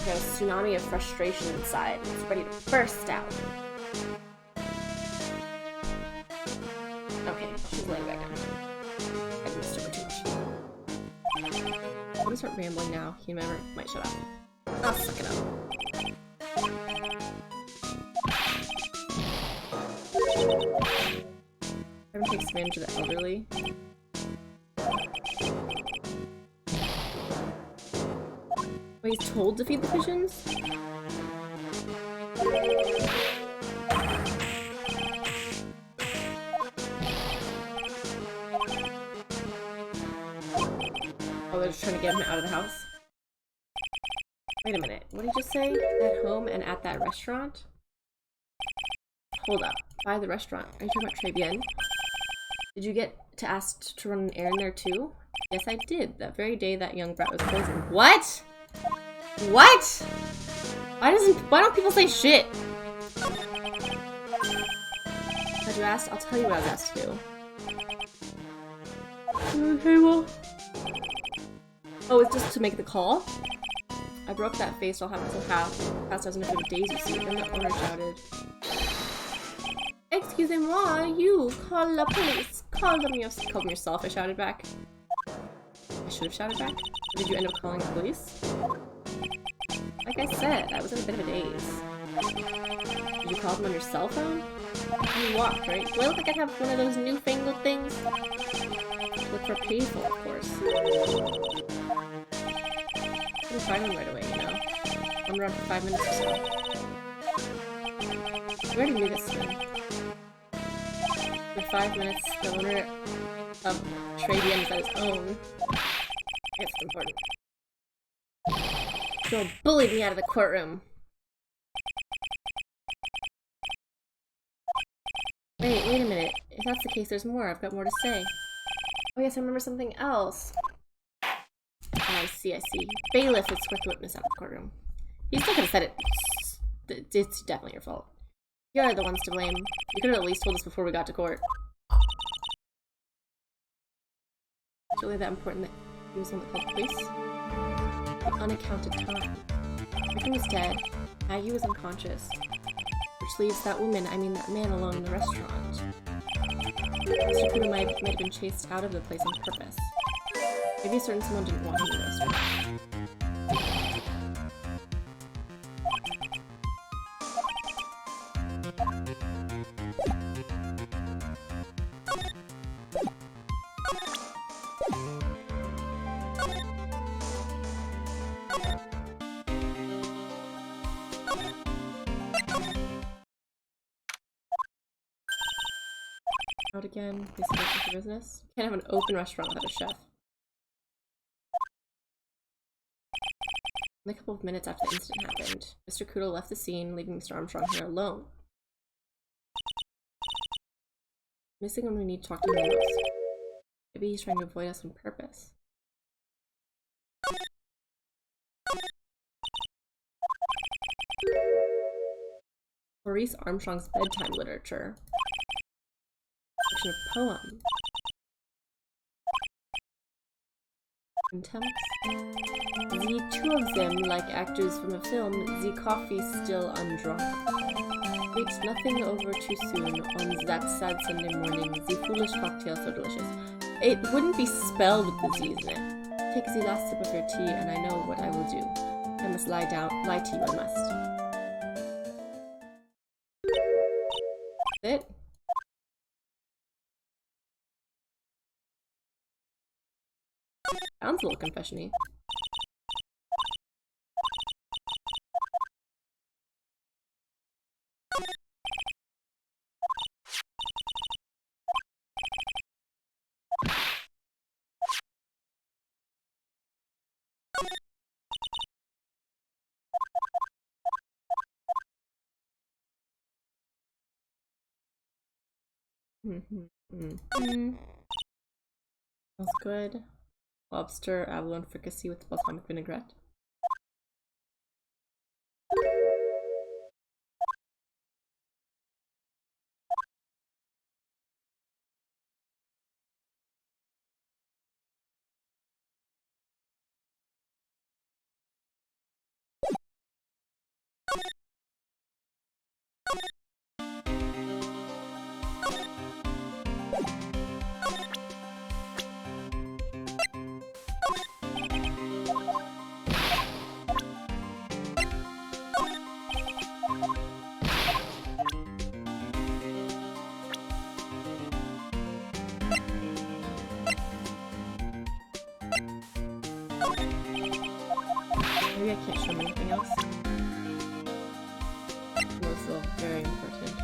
A tsunami of frustration inside. It's ready to burst out. Okay, she's laying back down. I missed her too much. I'm gonna start rambling now. He might shut up. I'll suck it up. Everyone takes advantage of the elderly. Wait, he's told to feed the pigeons? Oh, they're just trying to get him out of the house? Wait a minute, what did you just say? At home and at that restaurant? Hold up, by the restaurant. Are you talking about Tribulations? Did you get to ask to run an errand there too? Yes, I did. That very day that young brat was poisoned. What? What? Why don't people say shit? Had you asked? I'll tell you what I was asked to do. Okay, well. Oh, it's just to make the call? I broke that face, I'll have it so past doesn't have days, you see. Then the owner shouted. Excusez-moi, you call the police. Call them yourself, I shouted back. I should have shouted back? Or did you end up calling the police? Like I said, I was in a bit of a daze. Did you call them on your cell phone? You walked, right? Do I look like I have one of those newfangled things? Look for painful, of course. Couldn't find them right away, you know? I'm around for 5 minutes or so. You already knew this, man. For 5 minutes, the owner of Tribulations at his own. It's important. Joel bullied me out of the courtroom. Wait a minute. If that's the case, there's more. I've got more to say. Oh yes, I remember something else. Oh, I see, I see. Bailiff is quick to witness out of the courtroom. He still could have said it. It's definitely your fault. You're the ones to blame. You could have at least told us before we got to court. It's really that important that he was the one that called the police? The unaccounted time. Everything was dead. Maggie was unconscious. Which leaves that woman, I mean that man, alone in the restaurant. Mr. Kudo might have been chased out of the place on purpose. Maybe a certain someone didn't want him in the restaurant. Out again. Please get back to business. Can't have an open restaurant without a chef. In a couple of minutes after the incident happened, Mr. Kudo left the scene, leaving Mr. Armstrong here alone. Missing when we need to talk to him most. Maybe he's trying to avoid us on purpose. Maurice Armstrong's bedtime literature. Section of poem. Attempts. The two of them, like actors from a film, the coffee still undrawn. Wait nothing over too soon on that sad Sunday morning, the foolish cocktail so delicious. It wouldn't be spelled with the Z, isn't it? Take the last sip of your tea and I know what I will do. I must lie to you, I must. That's it? Sounds a little confession-y. Smells good. Lobster, abalone fricassee with balsamic vinaigrette. Maybe I can't show him anything else. It was still very important.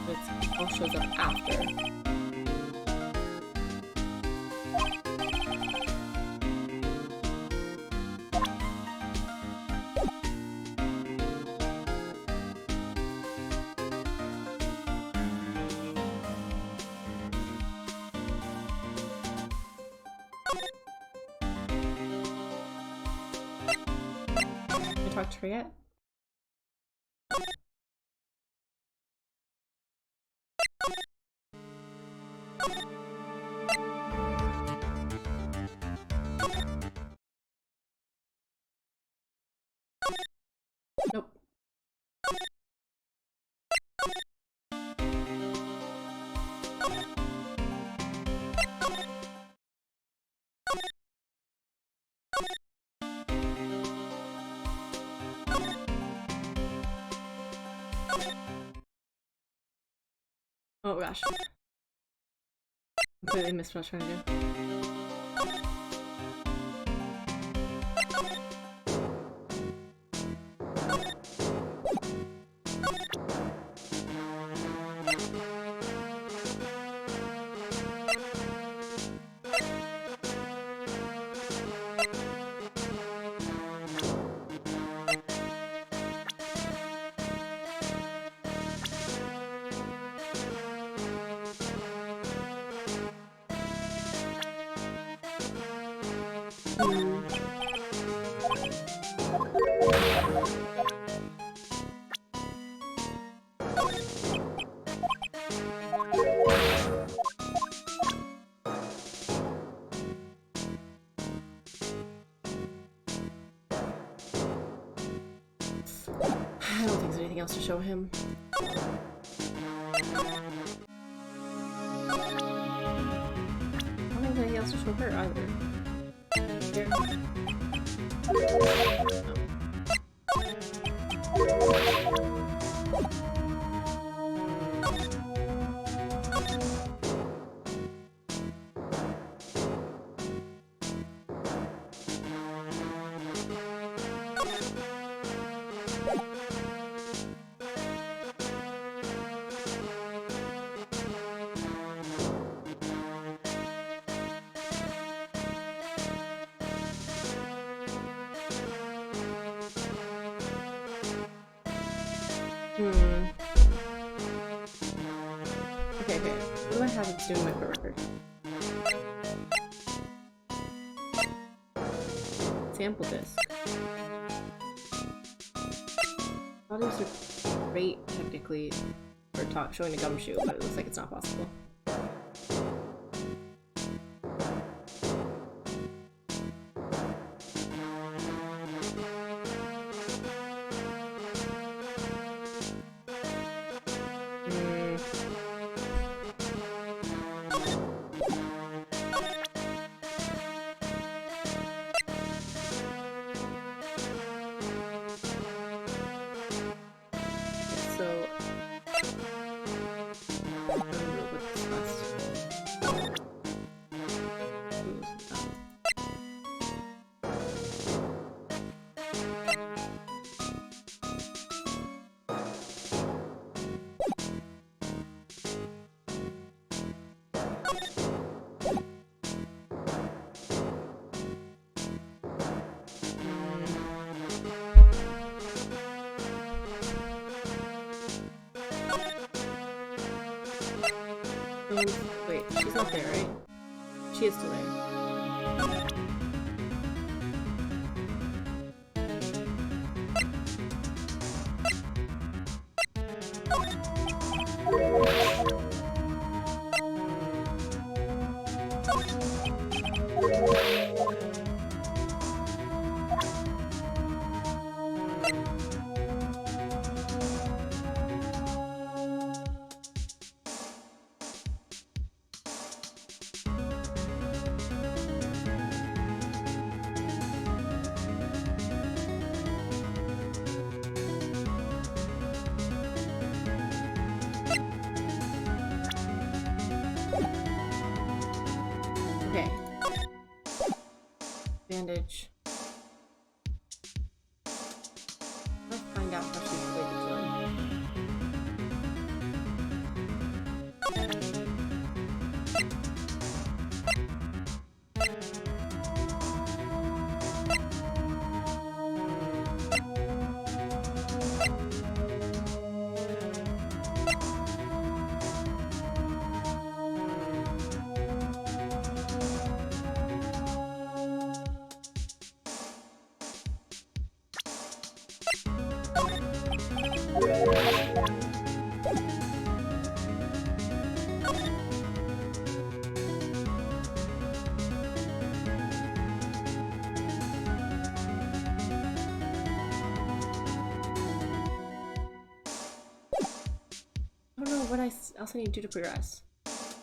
But it all shows up after. Have you talked to her yet? Nope. Oh gosh. Completely missed what I was trying to do. I don't think there's anything else to show him. I don't think there's anything else to show her either. Here. Okay. What do I have that's doing my coworker? Sample disc. Thought it was a rate technically for showing the gumshoe, but it looks like it's not possible. Wait, she's not there, right? She is still there. Okay. Bandage. Let's find out how she's related to him. I don't know what else I need to do to progress.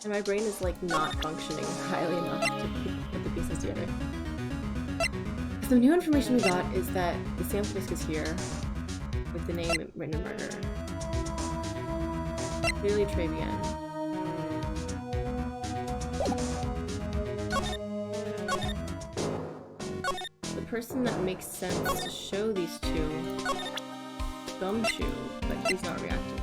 And my brain is like not functioning highly enough to put the pieces together. So the new information we got is that the sample disc is here with the name written in murder. Clearly Travian. The person that makes sense to show these two Gumshoe, but he's not reacting.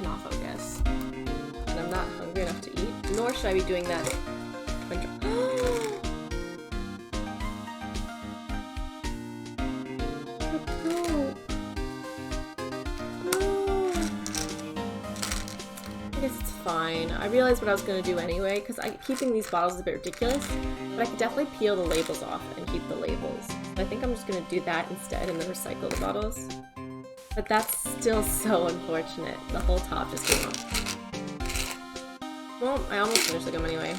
cannot focus. And I'm not hungry enough to eat, nor should I be doing that. I guess it's fine. I realized what I was gonna do anyway, because keeping these bottles is a bit ridiculous, but I could definitely peel the labels off and keep the labels. So I think I'm just gonna do that instead and then recycle the bottles. But that's still so unfortunate. The whole top just came off. Well, I almost finished the gum anyway.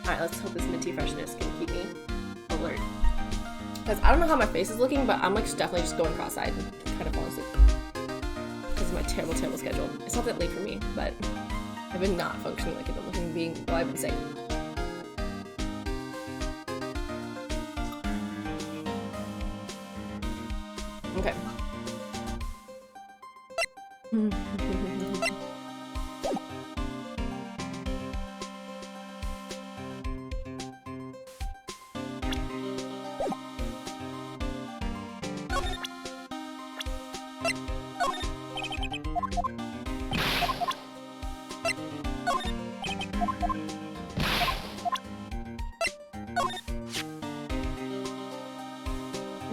Alright, let's hope this minty freshness can keep me alert. Because I don't know how my face is looking, but I'm like definitely just going cross-eyed and kind of falling asleep. Because of my terrible, terrible schedule. It's not that late for me, but I've been not functioning like a normal human being while I've been sick. Okay.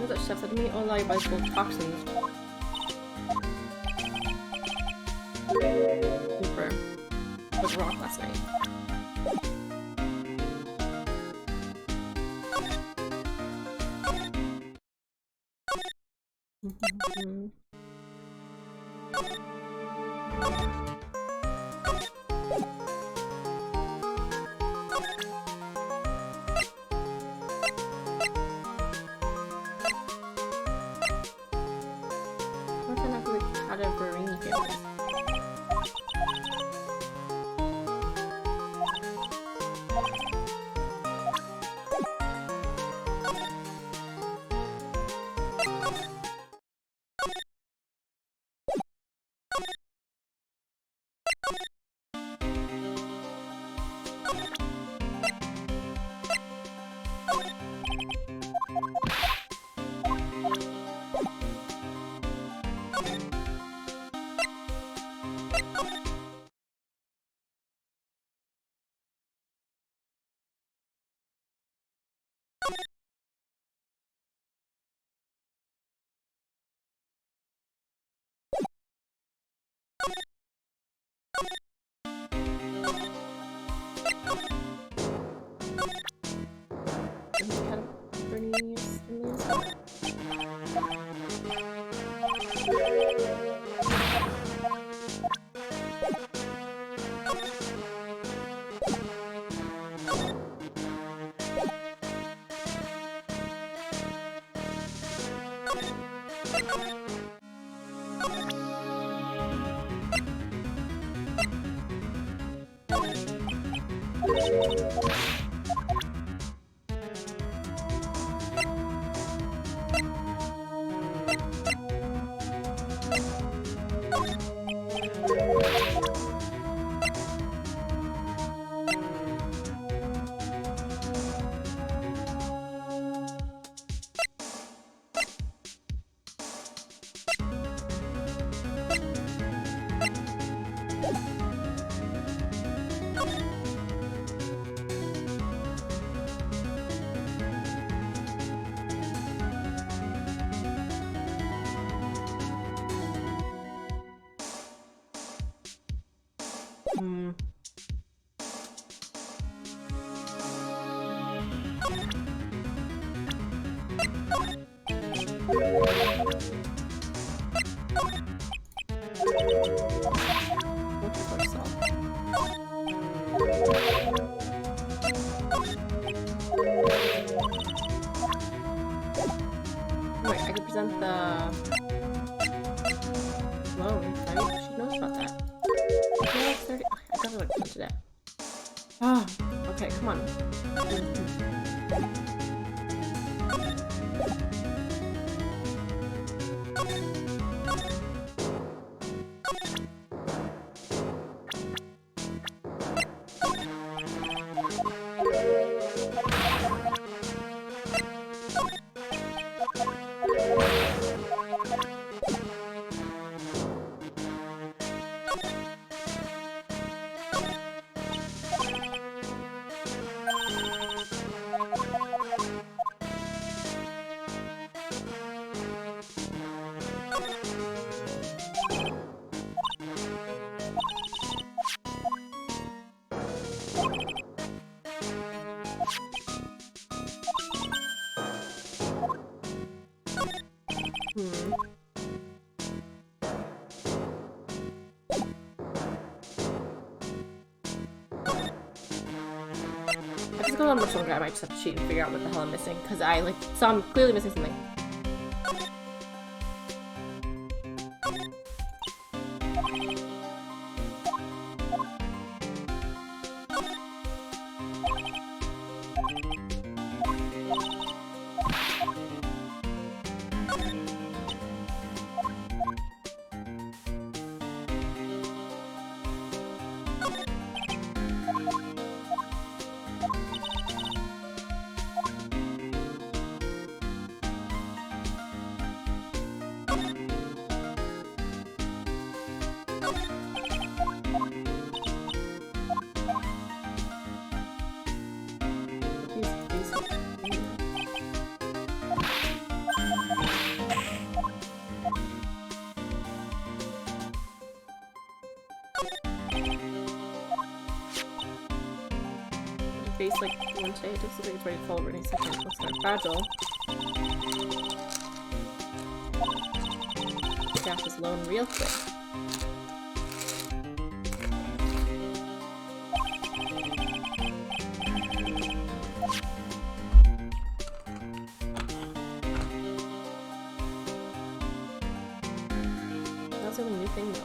That chef said to me, oh, your body's full of toxins. Super. I was wrong last night. Wait, I could present the loan. Right? She knows about that. Yeah, it's 30. Okay, I definitely would present that. Ah, okay, come on. Hmm. If it's going on much longer, I might just have to cheat and figure out what the hell I'm missing, because I, like, saw I'm clearly missing something. Face like one today, it looks like it's ready to fall over any second. It looks kind of fragile. Gas is low and real quick. That's the only new thing though.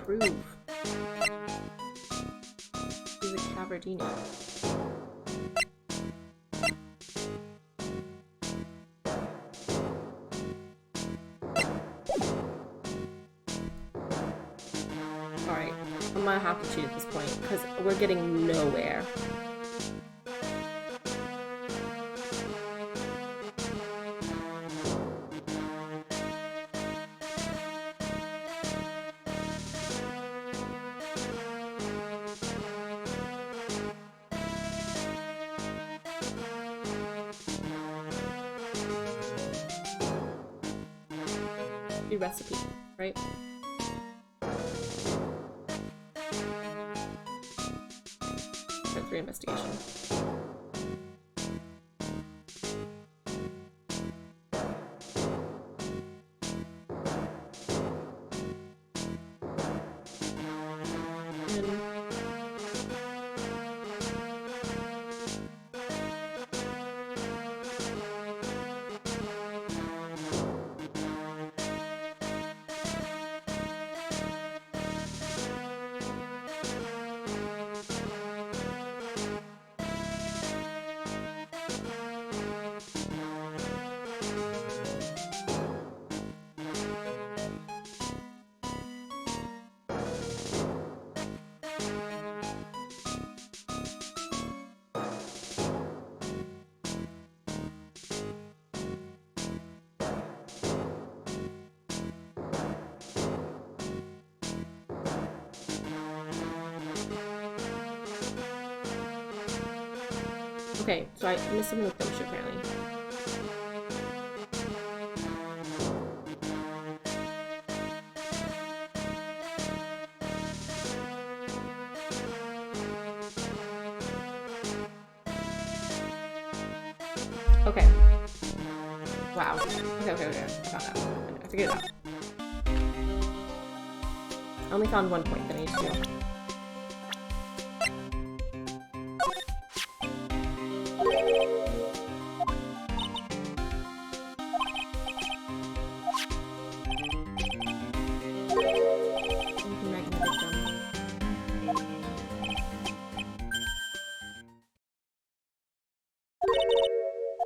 Prove. He's a Cavardini. Alright, I'm gonna have to cheat at this point, because we're getting nowhere. Recipe, right? Step 3 investigation. Okay, so I missed something with gumshoe apparently. Okay. Wow. Okay. I found out. I figured it out. I only found 1 point that I need to do.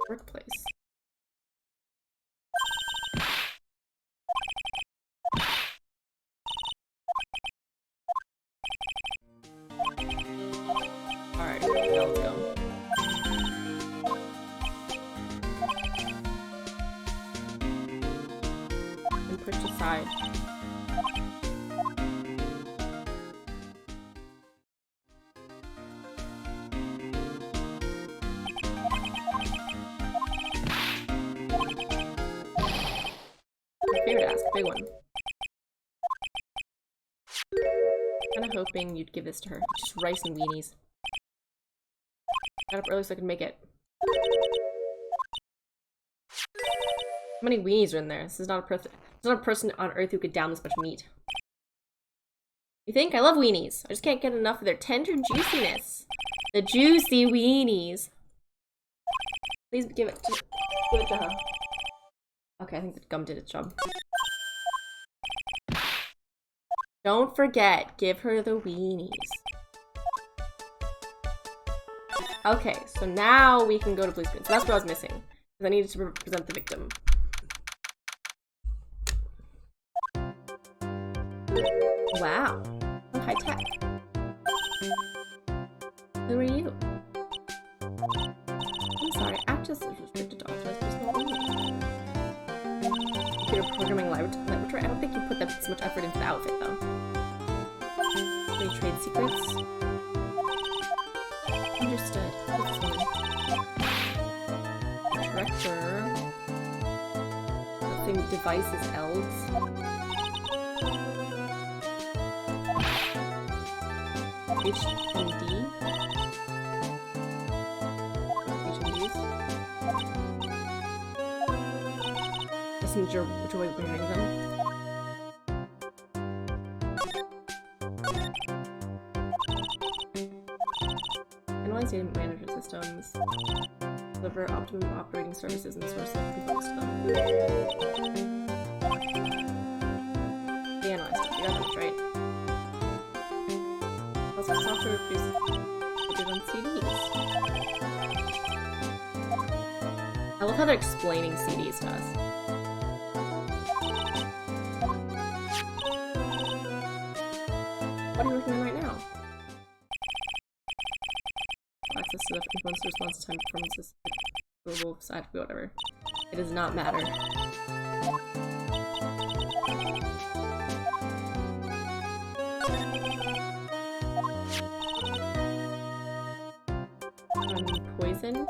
Workplace. Alright, now let's go. And push aside. My favorite ask, big one. Kinda hoping you'd give this to her. Just rice and weenies. Got up early so I can make it. How many weenies are in there? This is not a person. There's not a person on Earth who could down this much meat. You think? I love weenies. I just can't get enough of their tender juiciness. The juicy weenies. Please give it to her. Okay, I think the gum did its job. Don't forget, give her the weenies. Okay, so now we can go to blue screen. So that's what I was missing. Because I needed to represent the victim. Wow. Oh, high tech. Who are you? I'm sorry, access is restricted to authorized personnel only. Computer programming laboratory? I don't think you put that much effort into the outfit, though. Any trade secrets? Understood. This one. Director. Nothing. Devices elves. HMD. HMDs. Just enjoy wearing them. Analyze data management systems. Deliver optimum operating services and source of components to them. They analyze stuff. You got that right. Also, software produces on CDs. I love how they're explaining CDs to us. What are you working on right now? Access to the influence response time performances, global side, whatever. It does not matter. Poisoned.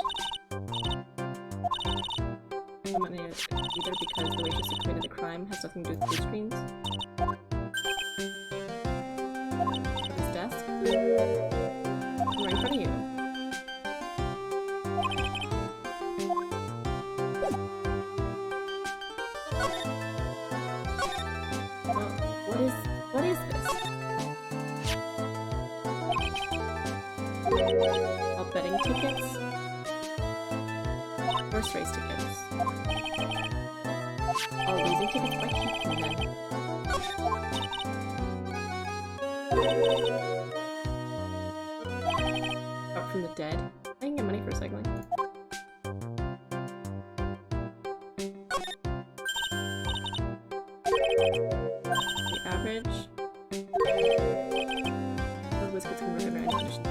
Either because the waitress who committed the crime has nothing to do with blue screens. At his desk. I'm right in front of you. What is this? All betting tickets? Horse race tickets. All losing tickets? Why keep them then? Out from the dead? I can get money for recycling. The average. The whiskets can work under any conditions though.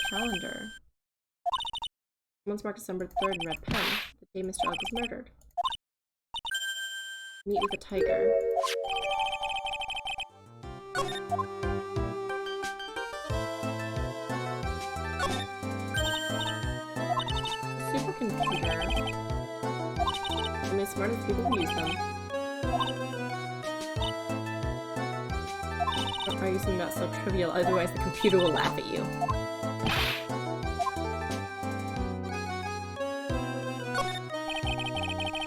Calendar. Someone's marked December 3rd in red pen. The day Mr. Alec was murdered. Meet with a tiger. Supercomputer. Only the smartest people who use them. Are you something that's so trivial? Otherwise, the computer will laugh at you.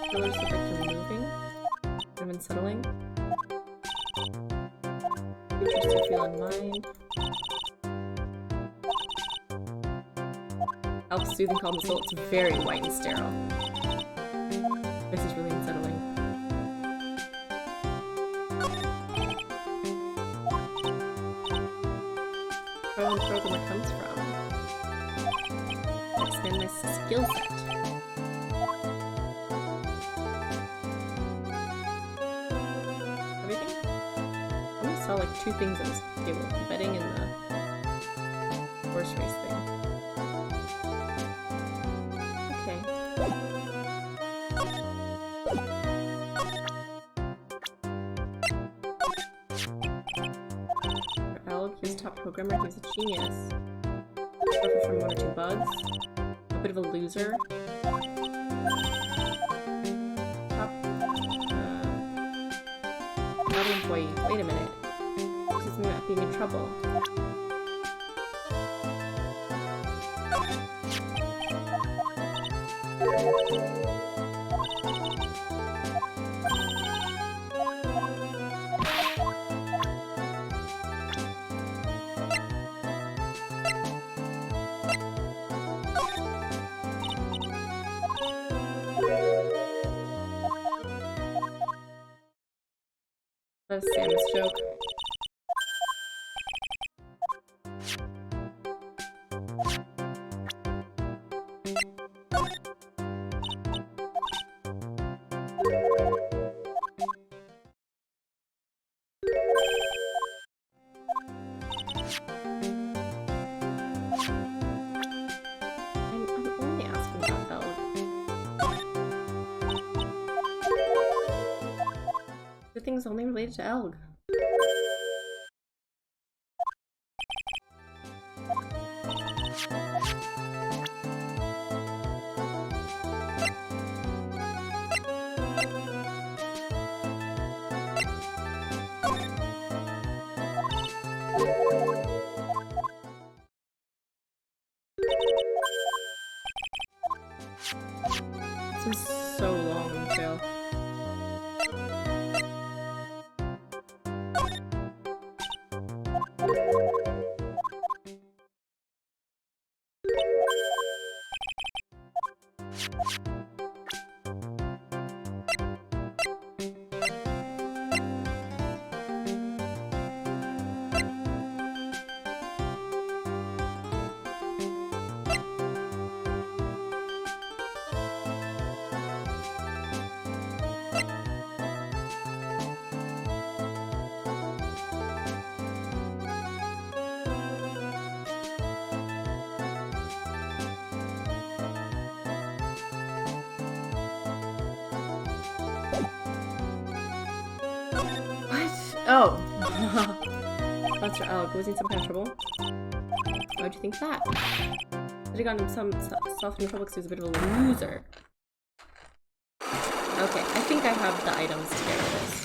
Pillars look like they're moving. I'm unsettling. Features to feel on mind. Elf's soothing calm soul. It's very white and sterile. This is really unsettling. Pro and programmer comes from. Expand my skill set. Everything? I only saw like 2 things on this table. The betting and the horse race thing. Okay. For Elg, he's a top programmer, he's a genius. Suffer from 1 or 2 bugs. A bit of a loser. Top not an employee. Wait a minute. This is me not being in trouble. That was Sam's joke. I'm only asking about Elg. The thing's only related to Elg. This was so long, Phil. Oh! That's for Elg. Was he in some kind of trouble? Why'd you think that? Could have gotten him some stuff in trouble because he was a bit of a loser. Okay, I think I have the items to get rid of this.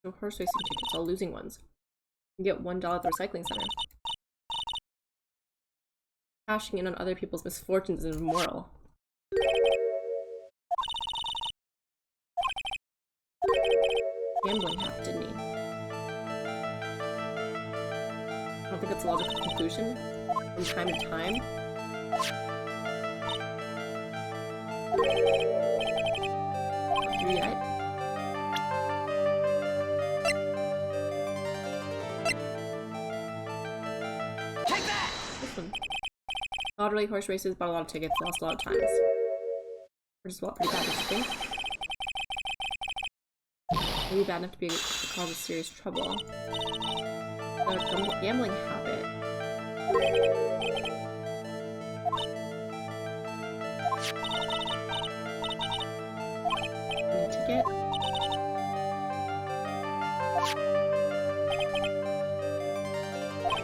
No horse racing tickets, all losing ones. You get $1 at the recycling center. Cashing in on other people's misfortunes is immoral. Gambling half, didn't he? I don't think that's a logical conclusion. From time to time. Yet. This one. A lot of really horse races, bought a lot of tickets, lost a lot of times. Which is what, pretty bad, don't you think? Maybe bad enough to cause serious trouble. A gambling habit. Ticket.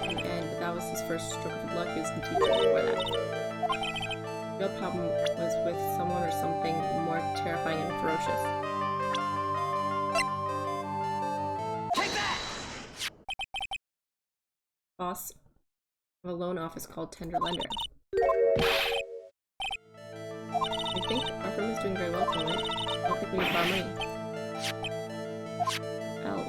But that was his first stroke of luck. He was the teacher before that. The real problem was with someone or something more terrifying and ferocious. Take that! Boss of a loan office called Tender Lender. I think our firm is doing very well for it. I don't think we need to borrow money. Elk.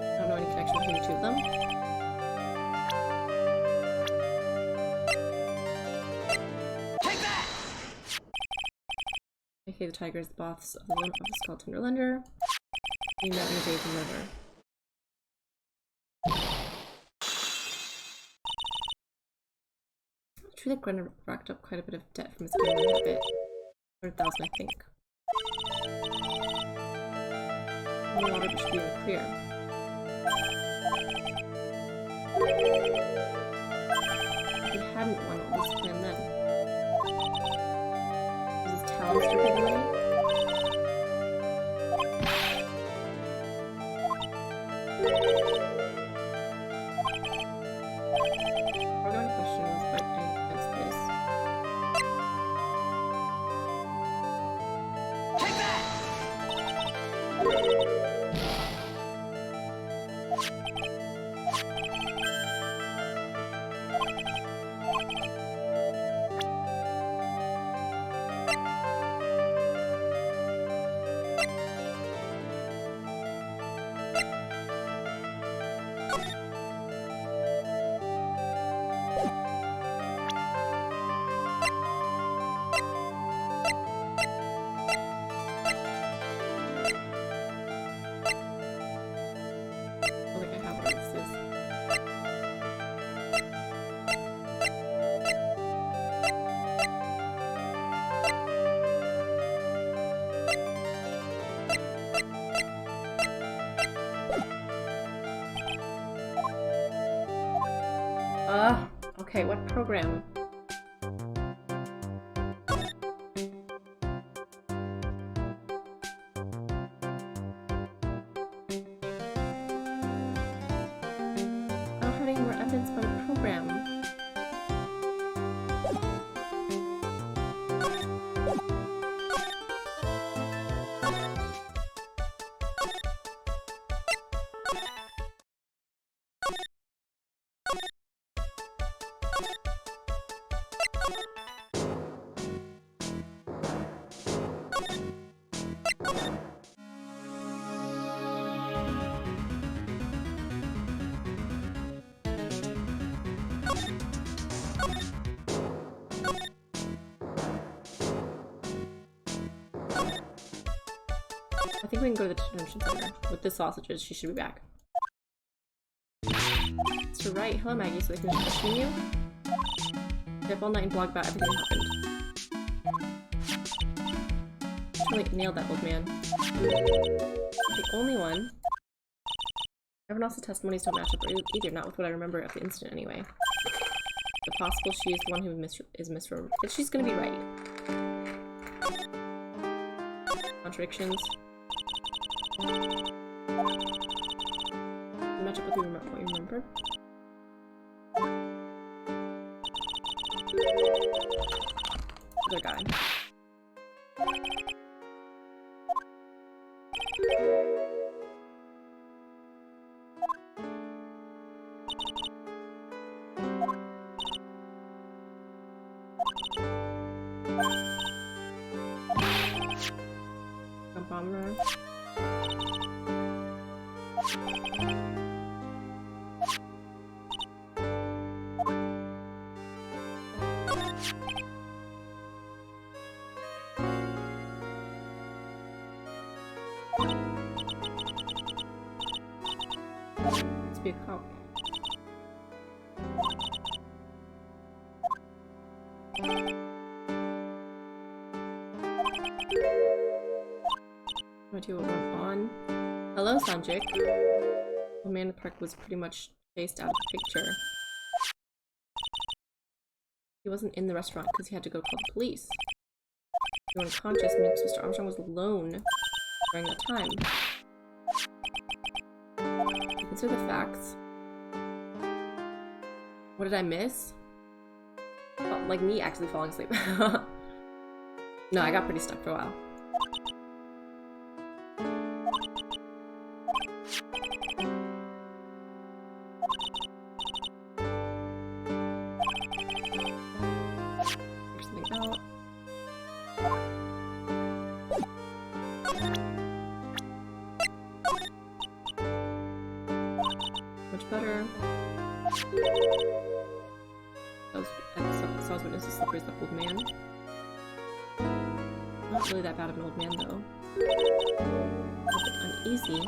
I don't know any connection between the two of them. Take that! Okay, the tiger is the boss of the loan office called Tender Lender. Being that in the day of the murder. True that Grenna racked up quite a bit of debt from his gambling habit. 100,000, I think. The water should be in the clear. If he hadn't won, what was his plan then? Was his talents to give money? Foregoing question was about paying against this. Take that! I think I have what this is. Okay, what program? I don't have any more evidence about a program. I think we can go to the detention center. With the sausages, she should be back. Mr. Wright, hello Maggie, so they can question you? Stay up all night and blog about everything that happened. Really nailed that old man. The only one. Everyone else's testimonies don't match up either, not with what I remember of the incident anyway. It's possible she is the one who is misremembered. But she's gonna be right. Contradictions. Match up with what you remember. Other guy. Bomber. Let's be a cop. No idea what went on. Hello, Sanjik. The man in the park was pretty much chased out of the picture. He wasn't in the restaurant because he had to go call the police. He was unconscious, means Mr. Armstrong was alone during that time. Consider the facts. What did I miss? Oh, like me actually falling asleep. No, I got pretty stuck for a while. Figure something out. Much better. Saw witness as slippery as the old man. Not really that bad of an old man, though. A bit uneasy.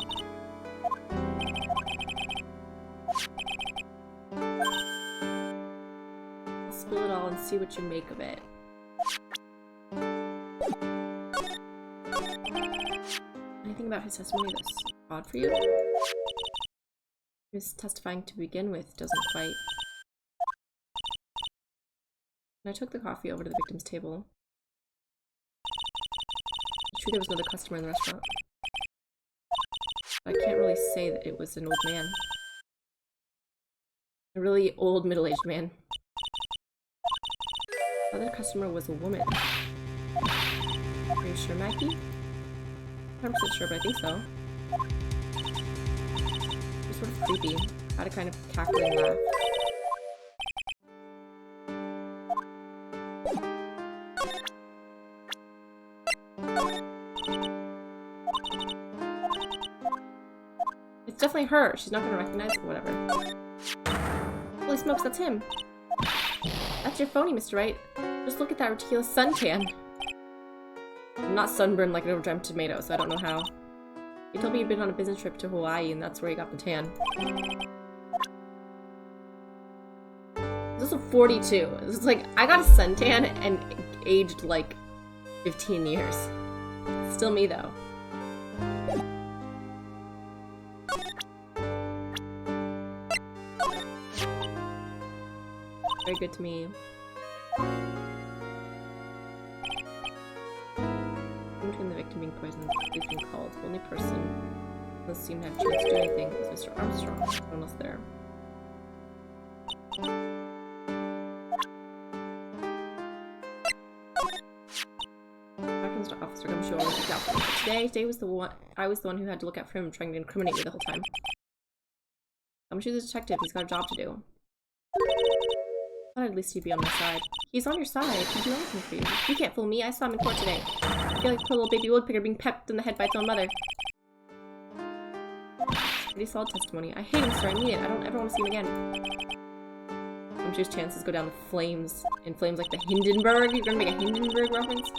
I'll spill it all and see what you make of it. Anything about his testimony that's odd for you? He was testifying to begin with, doesn't quite. And I took the coffee over to the victim's table. It's true there was another customer in the restaurant. But I can't really say that it was an old man. A really old, middle-aged man. The other customer was a woman. Are you sure, Maggie? I'm not 100% sure, but I think so. It was sort of creepy. Had a kind of cackling laugh. It's definitely her. She's not gonna recognize it or whatever. Holy smokes, that's him. That's your phony, Mr. Wright. Just look at that ridiculous suntan. I'm not sunburned like an overdried tomato, so I don't know how. He told me he'd been on a business trip to Hawaii, and that's where he got the tan. He's also 42. It's like, I got a suntan and aged like 15 years. Still me, though. Very good to me. Between the victim being poisoned, he's been called. The only person who doesn't seem to have a chance to do anything is Mr. Armstrong. No one else there. Back to Mr. Officer Gumshoe always looked out for me. Today was the one. I was the one who had to look out for him, trying to incriminate me the whole time. Gumshoe's a detective. He's got a job to do. I thought at least he'd be on my side. He's on your side. He'd do anything for you. You can't fool me. I saw him in court today. I feel like a poor little baby woodpecker being pecked in the head by its own mother. Pretty solid testimony. I hate him, sir. I mean it. I don't ever want to see him again. Gumshoe's chances go down the flames. In flames like the Hindenburg. You're gonna make a Hindenburg reference?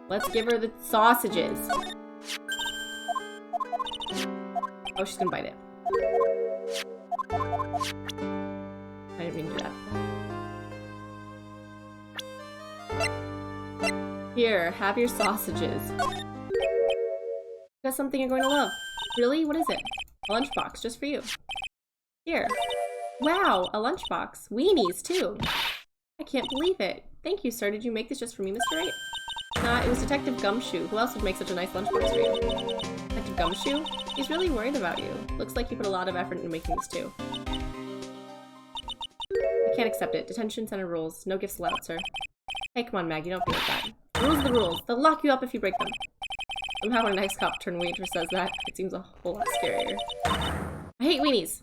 Let's give her the sausages. Oh, she's gonna bite it. I didn't mean to do that. Here, have your sausages. Got something you're going to love. Really? What is it? A lunchbox, just for you. Here. Wow, a lunchbox. Weenies, too. I can't believe it. Thank you, sir. Did you make this just for me, Mr. Wright? Nah, it was Detective Gumshoe. Who else would make such a nice lunchbox for you? Detective Gumshoe? He's really worried about you. Looks like you put a lot of effort into making this, too. I can't accept it. Detention center rules. No gifts allowed, sir. Hey, come on, Maggie. Don't feel like that. The rules are the rules. They'll lock you up if you break them. Somehow when a nice cop turned waitress says that, it seems a whole lot scarier. I hate weenies!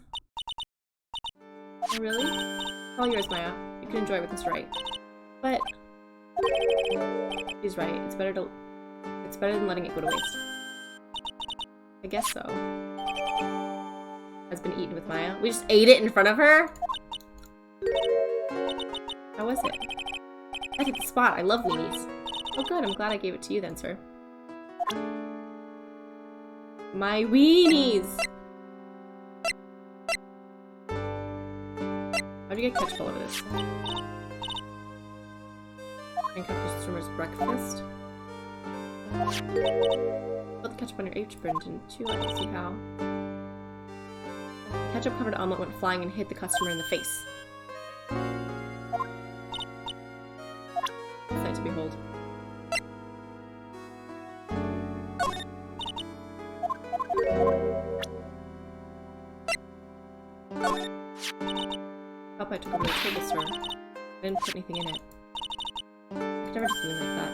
Oh, really? It's all yours, Maya. You can enjoy it with Mr. Wright. But... He's right. It's better than letting it go to waste. I guess so. Has been eaten with Maya. We just ate it in front of her? How was it? I hit the spot. I love weenies. Oh good, I'm glad I gave it to you then, sir. My weenies! How'd you get catchful of this? And customer's breakfast. Put the ketchup on your apron, didn't you? I don't see how. Ketchup covered omelet went flying and hit the customer in the face. Sight to behold. Hope I took over the table, sir. I didn't put anything in it. I could never do something like that.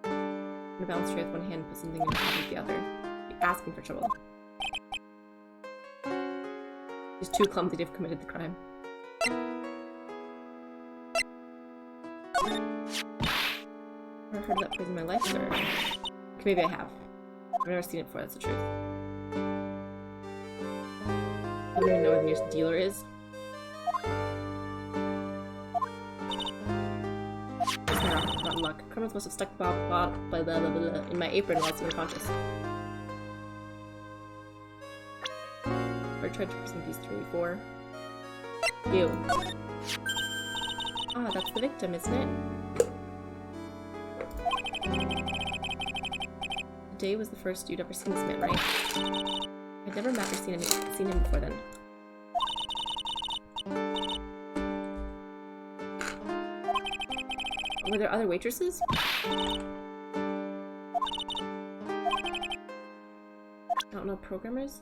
I'm gonna balance tray with one hand and put something in the pot with the other. You're asking for trouble. He's too clumsy to have committed the crime. I've never heard of that place in my life, sir. Okay, maybe I have. I've never seen it before, that's the truth. I don't even know where the nearest dealer is. Rotten luck. Criminals must have stuck blah blah blah blah blah blah in my apron while I was unconscious. Or tried to present these 3, 4. You. Ah, that's the victim, isn't it? Today was the first you'd ever seen this man, right? I'd never met or seen him before then. Were there other waitresses? I don't know, programmers?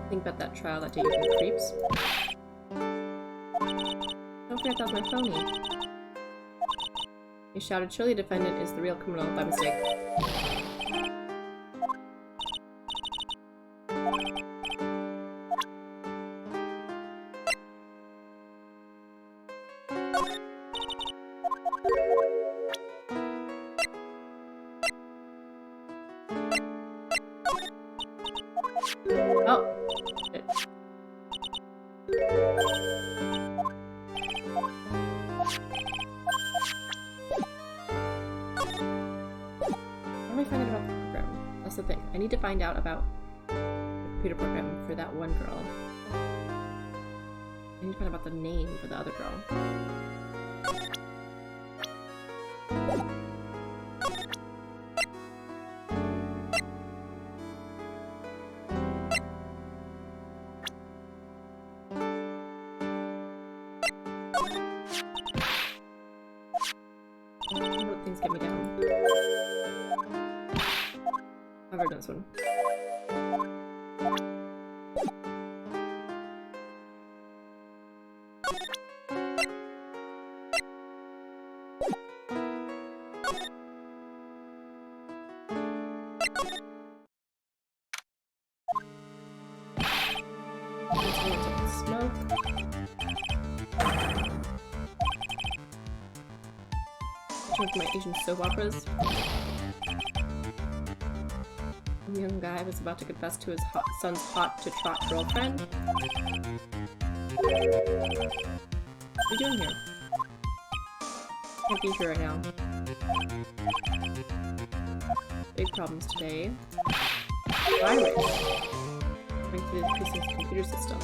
Think about that trial that day you did creeps. Don't forget that was my phony. You shouted, surely the defendant is the real criminal by mistake. Oh! Shit. How do I find out about the program? That's the thing. I need to find out about the computer program for that one girl. I need to find out about the name for the other girl. What things get me down? I've heard this one. Smoke. One of my Asian soap operas. A young guy was about to confess to his son's hot-to-trot girlfriend. What are you doing here? Can't be here right now. Big problems today. Virus. Going through the precinct's computer system.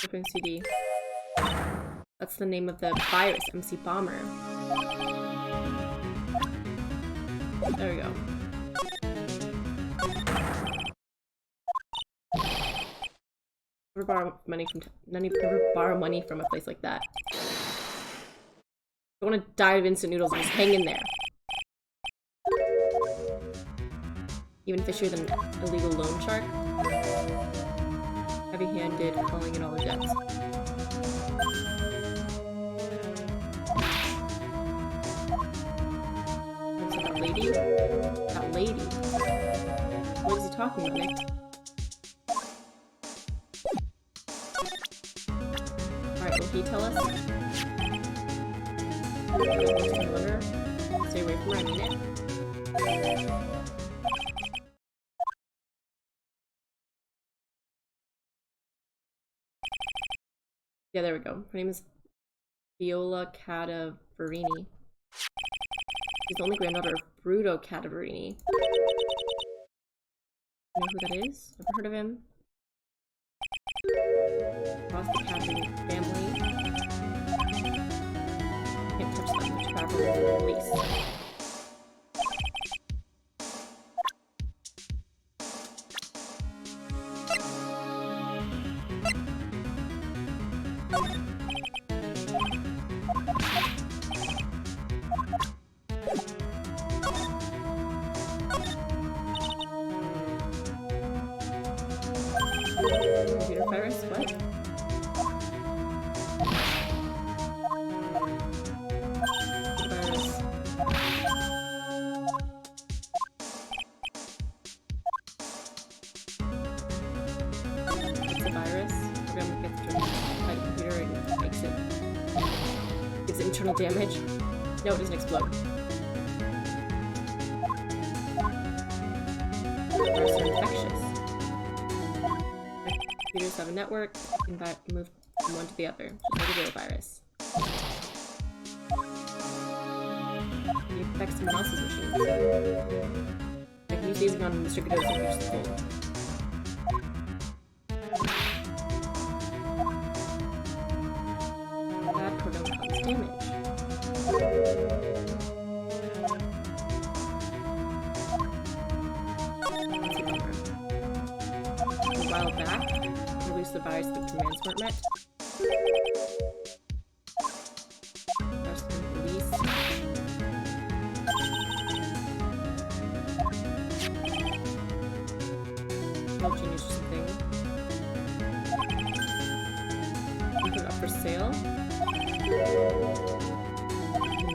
Open CD. That's the name of the virus, MC Bomber. There we go. Never borrow money from a place like that. Don't want to die of instant noodles and just hang in there. Even fishier than illegal loan shark. Heavy-handed, calling in all the jets. So that lady? That lady? What is he talking about, Nick? Alright, will he tell us? Stay away from her, I mean it. Yeah, there we go. Her name is Viola Cadaverini. She's the only granddaughter of Bruto Cadaverini. You know who that is? Ever heard of him? Across the Cadaverini family. Can't touch that much powerful with the police. Computer virus? What? Virus. It's a virus. Program gets driven by the computer and makes it. Gives it internal damage. No, it doesn't explode. Viruses are infectious. Computers have a network, you can move from one to the other, just like a real virus. You infect someone else's machines. Like use these on Mr. Godot's and reach the goal. Bad program causes damage. A while back, release the virus the commands weren't met. Press the release. No genius or something. Put it up for sale.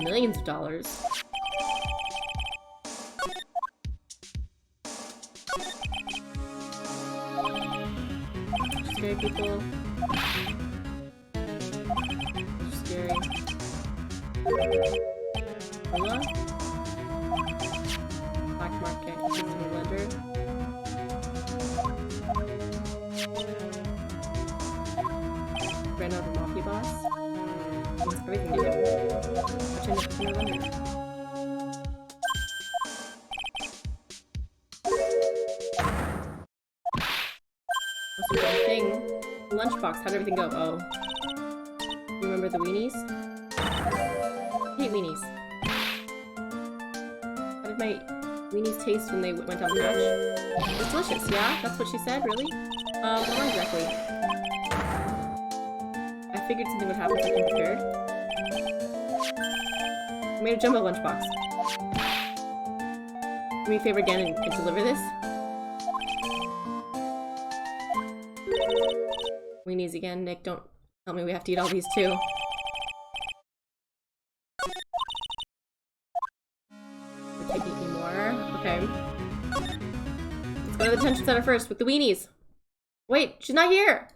Millions of dollars. Scary people. Scary. Hola? Black market. Consumer lender. Ran out of mafia boss. Means everything to him. Watch out, consumer lender. What's the damn thing? Lunchbox, how'd everything go? Oh. You remember the weenies? I hate weenies. How did my weenies taste when they went down the hatch? It's delicious, yeah? That's what she said, really? Not exactly. I figured something would happen so I came prepared. I made a jumbo lunchbox. Do me a favor again and deliver this? Weenies again, Nick, don't tell me we have to eat all these too. We can't eat any more. Okay. Let's go to the detention center first with the weenies. Wait, she's not here!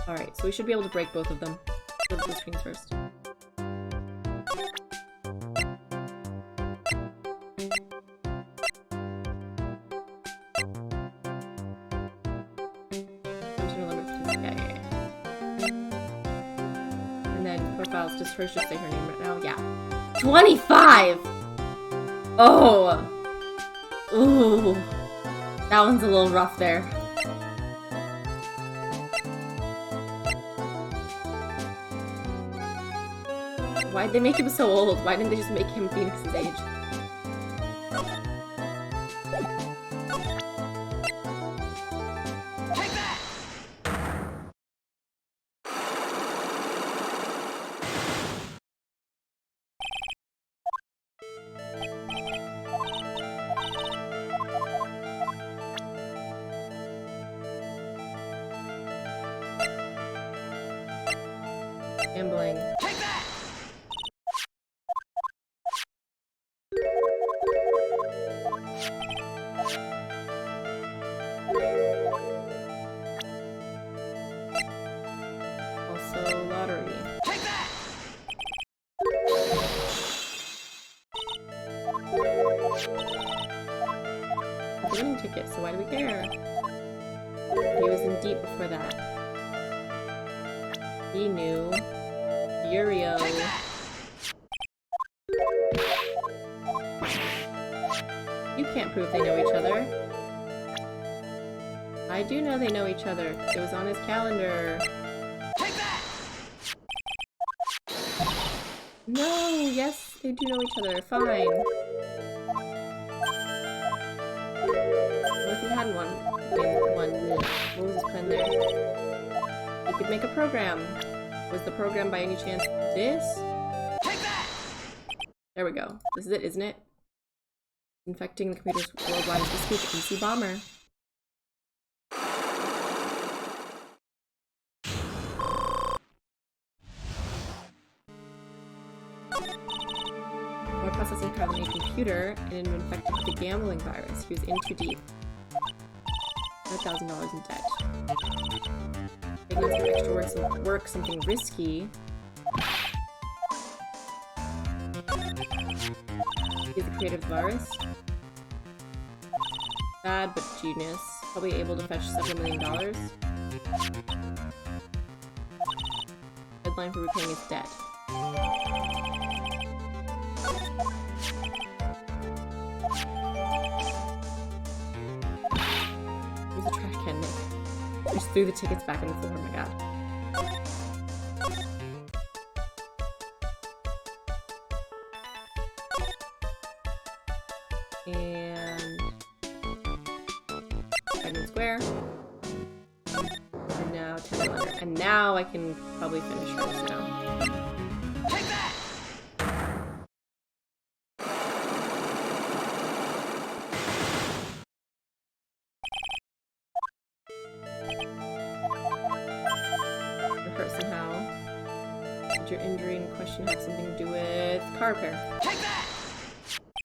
Alright, so we should be able to break both of them. Go to the screens first. Profiles, does hers just say her name right now? Yeah. 25! Oh! Ooh. That one's a little rough there. Why'd they make him so old? Why didn't they just make him Phoenix's age? Gambling. Take that! Also lottery. Take that! A winning ticket, so why do we care? He was in deep before that. He knew. Furio. You can't prove they know each other. I do know they know each other. It was on his calendar. Take that! No, yes, they do know each other. Fine. What if he had one? What was his plan there? He could make a program. Was the program by any chance this? Take that! There we go. This is it, isn't it? Infecting the computers worldwide as we speak. PC bomber. More processing power than a computer, and it infected with the gambling virus. He was in too deep. $1,000 in debt. Taking some extra work, something risky. He's the creative virus. Bad but genius. Probably able to fetch several $1 million. Deadline for repaying his debt. Use a trash can, Nick. Just threw the tickets back on the floor, oh my god. And Diamond Square. And now 10 under. And now I can probably finish hers now. Take that! You're hurt somehow. Did your injury in question have something to do with car repair? Take that!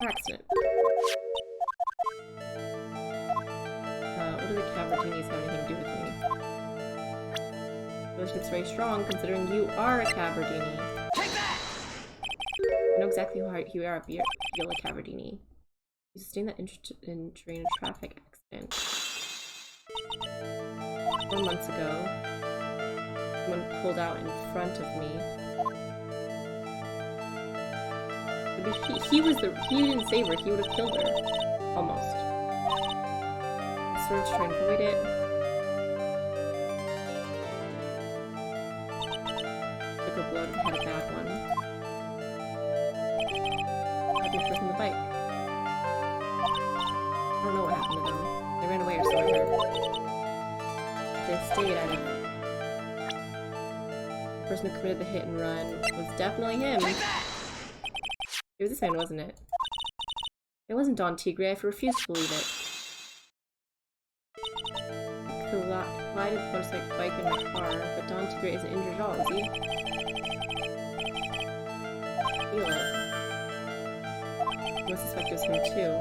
Car accident. What do the Caverdinis have anything to do with me? Relationship's very strong, considering you are a Caverdini. Take that! I know exactly who you are, you're a Caverdini. You sustained that injury in a traffic accident. 4 months ago, someone pulled out in front of me. Maybe he didn't save her, he would have killed her. Almost. I started to try and avoid it. Took a blow to the head, a bad one. Happened to the person on the bike. I don't know what happened to them. They ran away or so I heard. If they stayed, I'd have... The person who committed the hit and run was definitely him. Take that! It was this man, wasn't it? It wasn't Don Tigre, I refuse to believe it. He collided the motorcycle bike in my car, but Don Tigre isn't injured at all, is he? Feel it. I must suspect it was him too.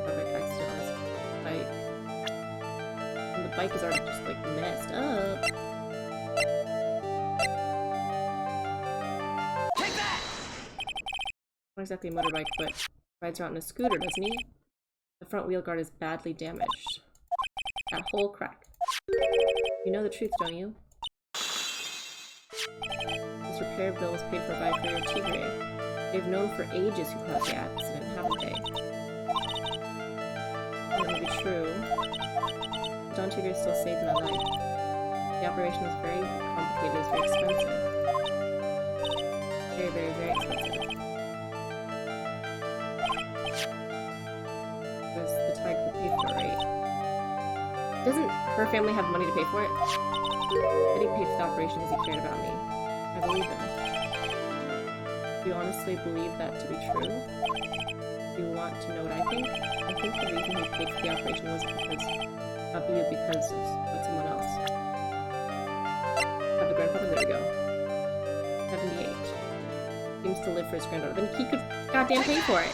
Traffic accident on his bike. And the bike is already just like messed up. Take that! Not exactly a motorbike, but rides around in a scooter, doesn't he? The front wheel guard is badly damaged. That whole crack. You know the truth, don't you? This repair bill was paid for by Freer Tigre. They've known for ages who caused the accident, haven't they? That may be true. Don Tigre still saved my life. The operation was very complicated, it was very expensive. Very, very, very expensive. It was the type who paid for it, right? Doesn't her family have money to pay for it? I think he paid for the operation because he cared about me. I believe him. Do you honestly believe that to be true? Do you want to know what I think? I think the reason he paid for the operation wasn't because of you, because of someone else. there we go. 78. Seems to live for his granddaughter. Then he could goddamn pay for it.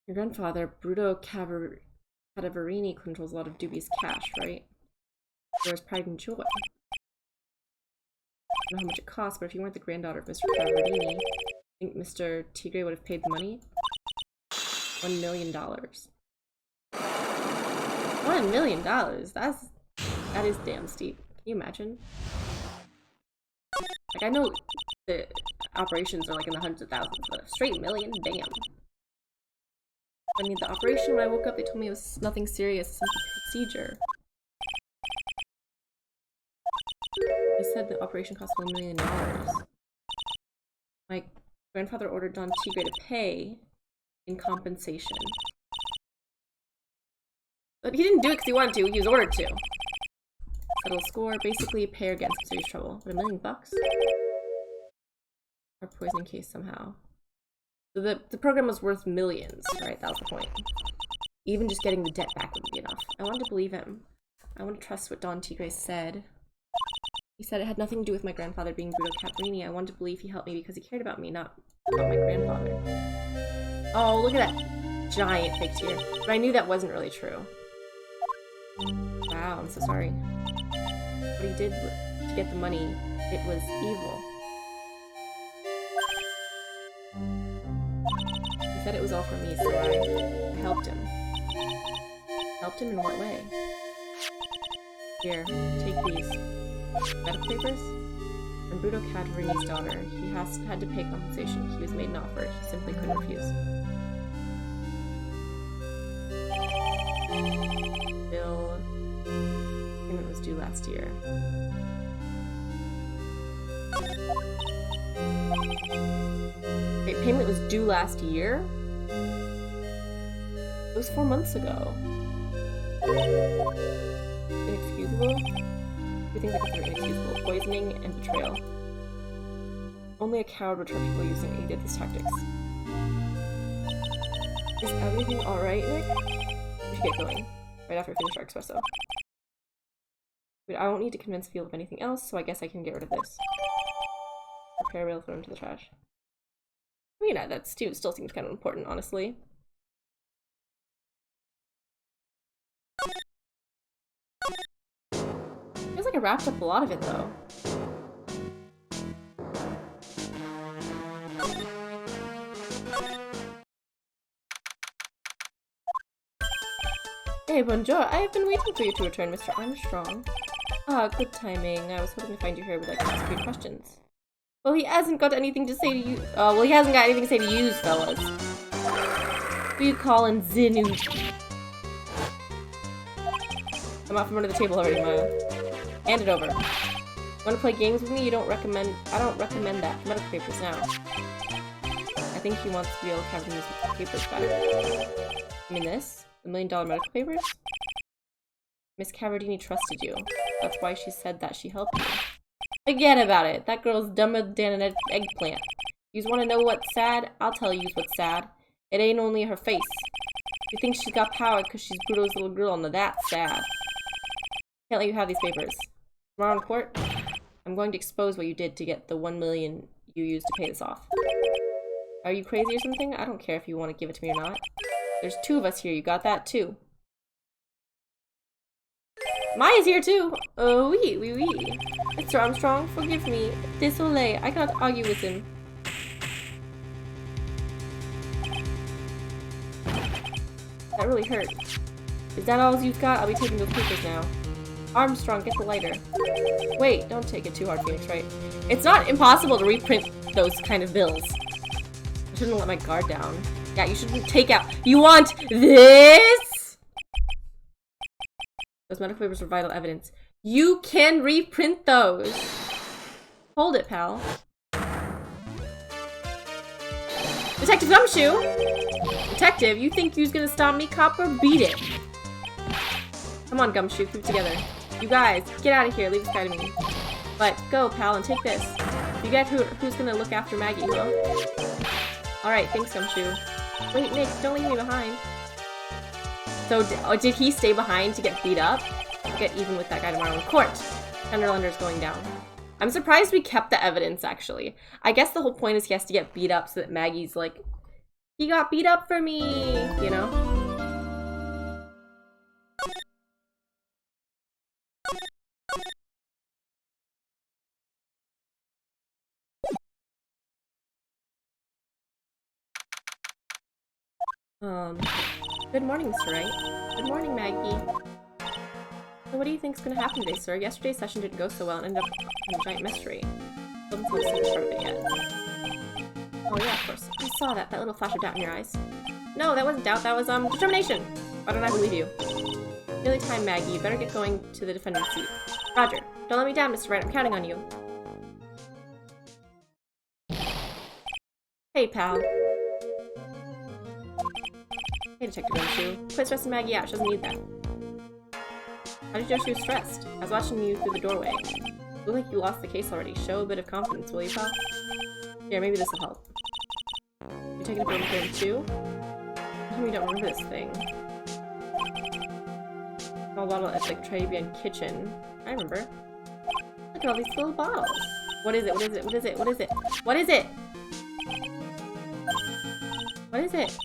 Your grandfather, Bruto Cadaverini, controls a lot of dubious cash, right? There's pride and joy. I don't know how much it costs, but if you weren't the granddaughter of Mr. Cadaverini, I think Mr. Tigre would have paid the money. $1 million. $1 million? That is damn steep. Can you imagine? Like, I know the operations are like in the hundreds of thousands, but a straight million? Damn. I mean, the operation, when I woke up, they told me it was nothing serious, simple procedure. They said the operation cost $1 million. My grandfather ordered Don Tigre to pay in compensation. But he didn't do it because he wanted to, he was ordered to. Settle score, basically pay or get in some serious trouble. But $1 million bucks? Or poison case somehow. So the program was worth millions, right? That was the point. Even just getting the debt back wouldn't be enough. I wanted to believe him. I want to trust what Don Tigre said. He said it had nothing to do with my grandfather being Bruto Caprini. I wanted to believe he helped me because he cared about me, not about my grandfather. Oh, look at that giant fake tear. But I knew that wasn't really true. Wow, I'm so sorry. What he did to get the money, it was evil. He said it was all for me, so I helped him. Helped him in what way? Here, take these. Medical papers? From Bruto Caterini's daughter, he had to pay compensation. He was made an offer. He simply couldn't refuse. Bill. Payment was due last year. Wait, payment was due last year? It was 4 months ago. Inexcusable? We think that they're inexcusable. Poisoning and betrayal. Only a coward would trust people using any of these tactics. Is everything alright, Nick? We should get going. Right after we finish our espresso. But I won't need to convince Field of anything else, so I guess I can get rid of this. Prepare rail, throw into the trash. I mean, that still seems kind of important, honestly. Feels like I wrapped up a lot of it, though. Hey, bonjour. I have been waiting for you to return, Mr. Armstrong. Ah, good timing. I was hoping to find you here. Would like to ask you questions. Well, he hasn't got anything to say to you. Well, he hasn't got anything to say to you, fellas. Who you calling Zinu? I'm out from under the table already, Maya. Hand it over. Want to play games with me? I don't recommend that. Medical papers now. I think he wants to be able to have these papers back. I mean this? The $1 million medical papers? Miss Cavardini trusted you. That's why she said that she helped you. Forget about it. That girl's dumber than an eggplant. You want to know what's sad? I'll tell you what's sad. It ain't only her face. You think she's got power because she's Bruto's little girl, and that's sad. Can't let you have these papers. Tomorrow in court, I'm going to expose what you did to get the $1 million you used to pay this off. Are you crazy or something? I don't care if you want to give it to me or not. There's 2 of us here. You got that too. Maya's here too. Oh, oui. Mr. Armstrong, forgive me. Désolé, I cannot argue with him. That really hurt. Is that all you've got? I'll be taking those papers now. Armstrong, get the lighter. Wait, don't take it too hard, Phoenix, right? It's not impossible to reprint those kind of bills. I shouldn't let my guard down. Yeah, you shouldn't take out. You want this? Those medical papers are vital evidence. You can reprint those. Hold it, pal. Detective Gumshoe! Detective, you think you's gonna stop me, copper? Beat it. Come on, Gumshoe, keep it together. You guys, get out of here. Leave this guy to me. But go, pal, and take this. You get who's gonna look after Maggie, huh? Alright, thanks, Gumshoe. Wait, Nick, don't leave me behind. So, did he stay behind to get beat up? I'll get even with that guy tomorrow in court. Tenderlander's going down. I'm surprised we kept the evidence, actually. I guess the whole point is he has to get beat up so that Maggie's like, he got beat up for me, you know? Good morning, Mr. Wright. Good morning, Maggie. So what do you think's gonna happen today, sir? Yesterday's session didn't go so well and ended up in a giant mystery. Still haven't seen the start of it yet. Oh yeah, of course. I saw that little flash of doubt in your eyes. No, that wasn't doubt, that was, determination! Why don't I believe you? Nearly time, Maggie. You better get going to the defendant's seat. Roger. Don't let me down, Mr. Wright. I'm counting on you. Hey, pal. Hey, Detective Gumshoe. Quit stressing Maggie out. She doesn't need that. How did you know she was stressed? I was watching you through the doorway. You look like you lost the case already. Show a bit of confidence, will you, pal? Here, maybe this will help. You taking a broom clean too? We don't remember this thing. Small bottle at like Tribulations kitchen. I remember. Look at all these little bottles. What is it? What is it? What is it? What is it? What is it? What is it?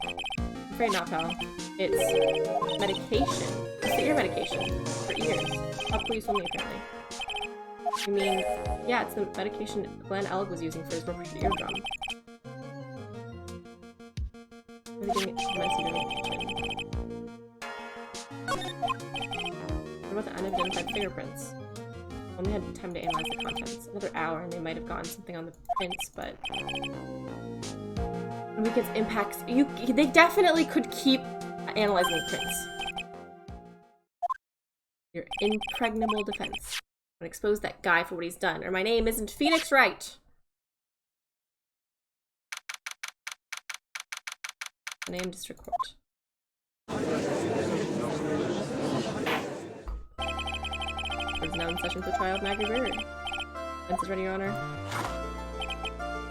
I'm afraid not, pal. It's medication. It's the ear medication. For ears. Helpful use only, apparently. You mean, yeah, it's the medication Glenn Elg was using for his ruptured eardrum. What are you doing it messy in the kitchen? What about the unidentified fingerprints? Only had time to analyze the contents. Another hour and they might have gotten something on the prints, but... When weekend's impacts... They definitely could keep analyzing the prints. Your impregnable defense. I'm gonna expose that guy for what he's done, or my name isn't Phoenix Wright. Name District Court. Is now in session for the trial of Maggie Bird. Defense is ready, Your Honor.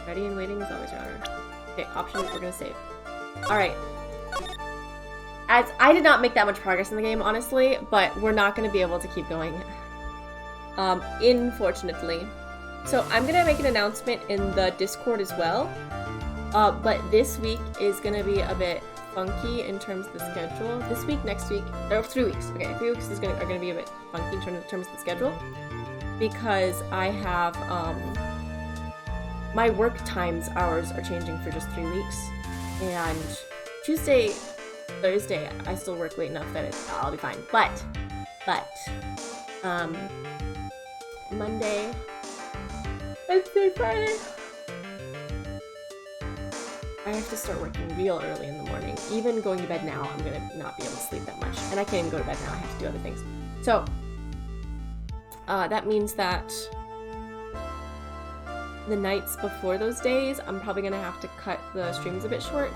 Ready and waiting as always, Your Honor. Okay, options we're gonna save. Alright. As I did not make that much progress in the game, honestly, but we're not gonna be able to keep going. Unfortunately. So I'm gonna make an announcement in the Discord as well. But this week is gonna be a bit funky in terms of the schedule. This week, next week, or 3 weeks. Okay, 3 weeks are gonna be a bit funky in terms of the schedule because I have my work times hours are changing for just 3 weeks, and Tuesday, Thursday I still work late enough that I'll be fine. But Monday, Wednesday, Friday. I have to start working real early in the morning. Even going to bed now, I'm gonna not be able to sleep that much. And I can't even go to bed now, I have to do other things. So, that means that the nights before those days, I'm probably gonna have to cut the streams a bit short.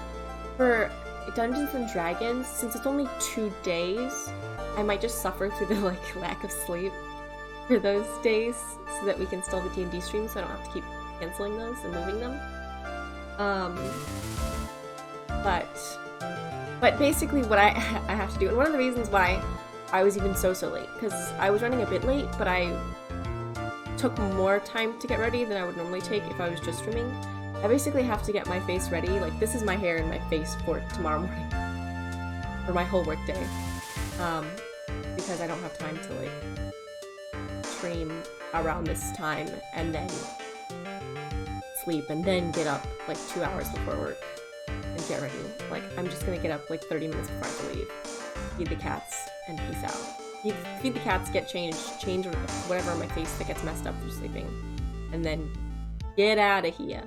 For Dungeons and Dragons, since it's only 2 days, I might just suffer through the lack of sleep for those days so that we can still have the D&D streams so I don't have to keep canceling those and moving them. But basically what I have to do, and one of the reasons why I was even so late, because I was running a bit late, but I took more time to get ready than I would normally take if I was just streaming. I basically have to get my face ready, like this is my hair and my face for tomorrow morning, for my whole work day, because I don't have time to stream around this time and then sleep and then get up 2 hours before work and get ready. I'm just gonna get up 30 minutes before I have to leave, feed the cats, and peace out. Feed the cats, get changed, change whatever on my face that gets messed up from sleeping, and then get out of here.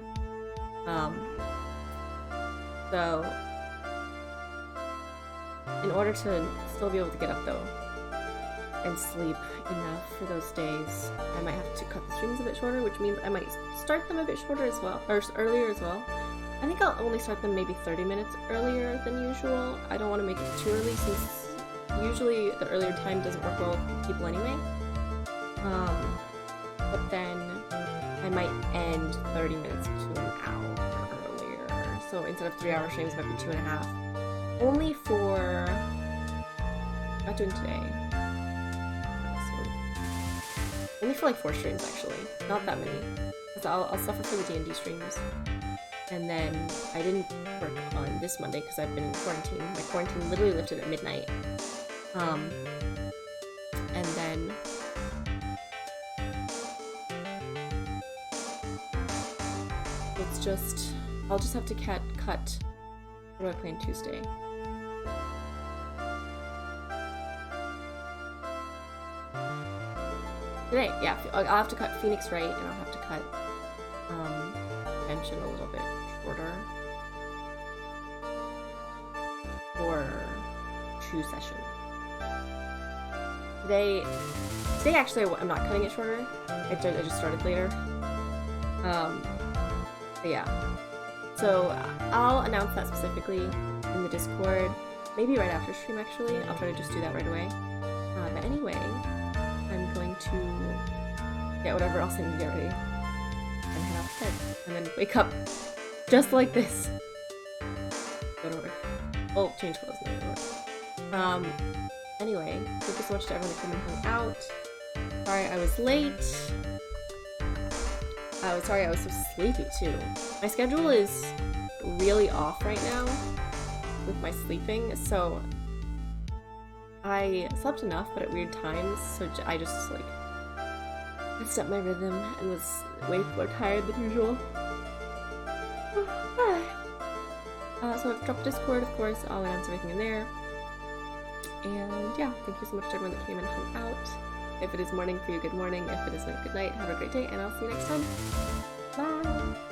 So in order to still be able to get up though and sleep enough for those days, I might have to cut the streams a bit shorter, which means I might start them a bit shorter as well, or earlier as well. I think I'll only start them maybe 30 minutes earlier than usual. I don't want to make it too early since usually the earlier time doesn't work well with people anyway. But then I might end 30 minutes to an hour earlier. So instead of 3-hour streams, it might be 2.5. Only for... not doing today. So Only for like 4 streams actually, not that many. Because I'll suffer for the D&D streams. And then I didn't work on this Monday because I've been in quarantine. My quarantine literally lifted at midnight. And then it's just, I'll just have to cut. What do I play on Tuesday? Today, yeah, I'll have to cut Phoenix Wright, and I'll have to cut Tension a little bit shorter for 2 sessions. Today actually, I'm not cutting it shorter. I just started later. But yeah. So I'll announce that specifically in the Discord, maybe right after stream actually. I'll try to just do that right away. But anyway, I'm going to get whatever else I need to get ready and head off to bed. And then wake up just like this. Go to work. Oh, change clothes and then go to work. Anyway, thank you so much to everyone that came and hung out. Sorry I was late. Sorry I was so sleepy too. My schedule is really off right now with my sleeping, so I slept enough but at weird times, so I just like messed up my rhythm and was way more tired than usual. So I've dropped Discord, of course, I'll announce everything in there. And yeah, thank you so much to everyone that came and hung out. If it is morning for you, good morning. If it is night, good night. Have a great day, and I'll see you next time. Bye!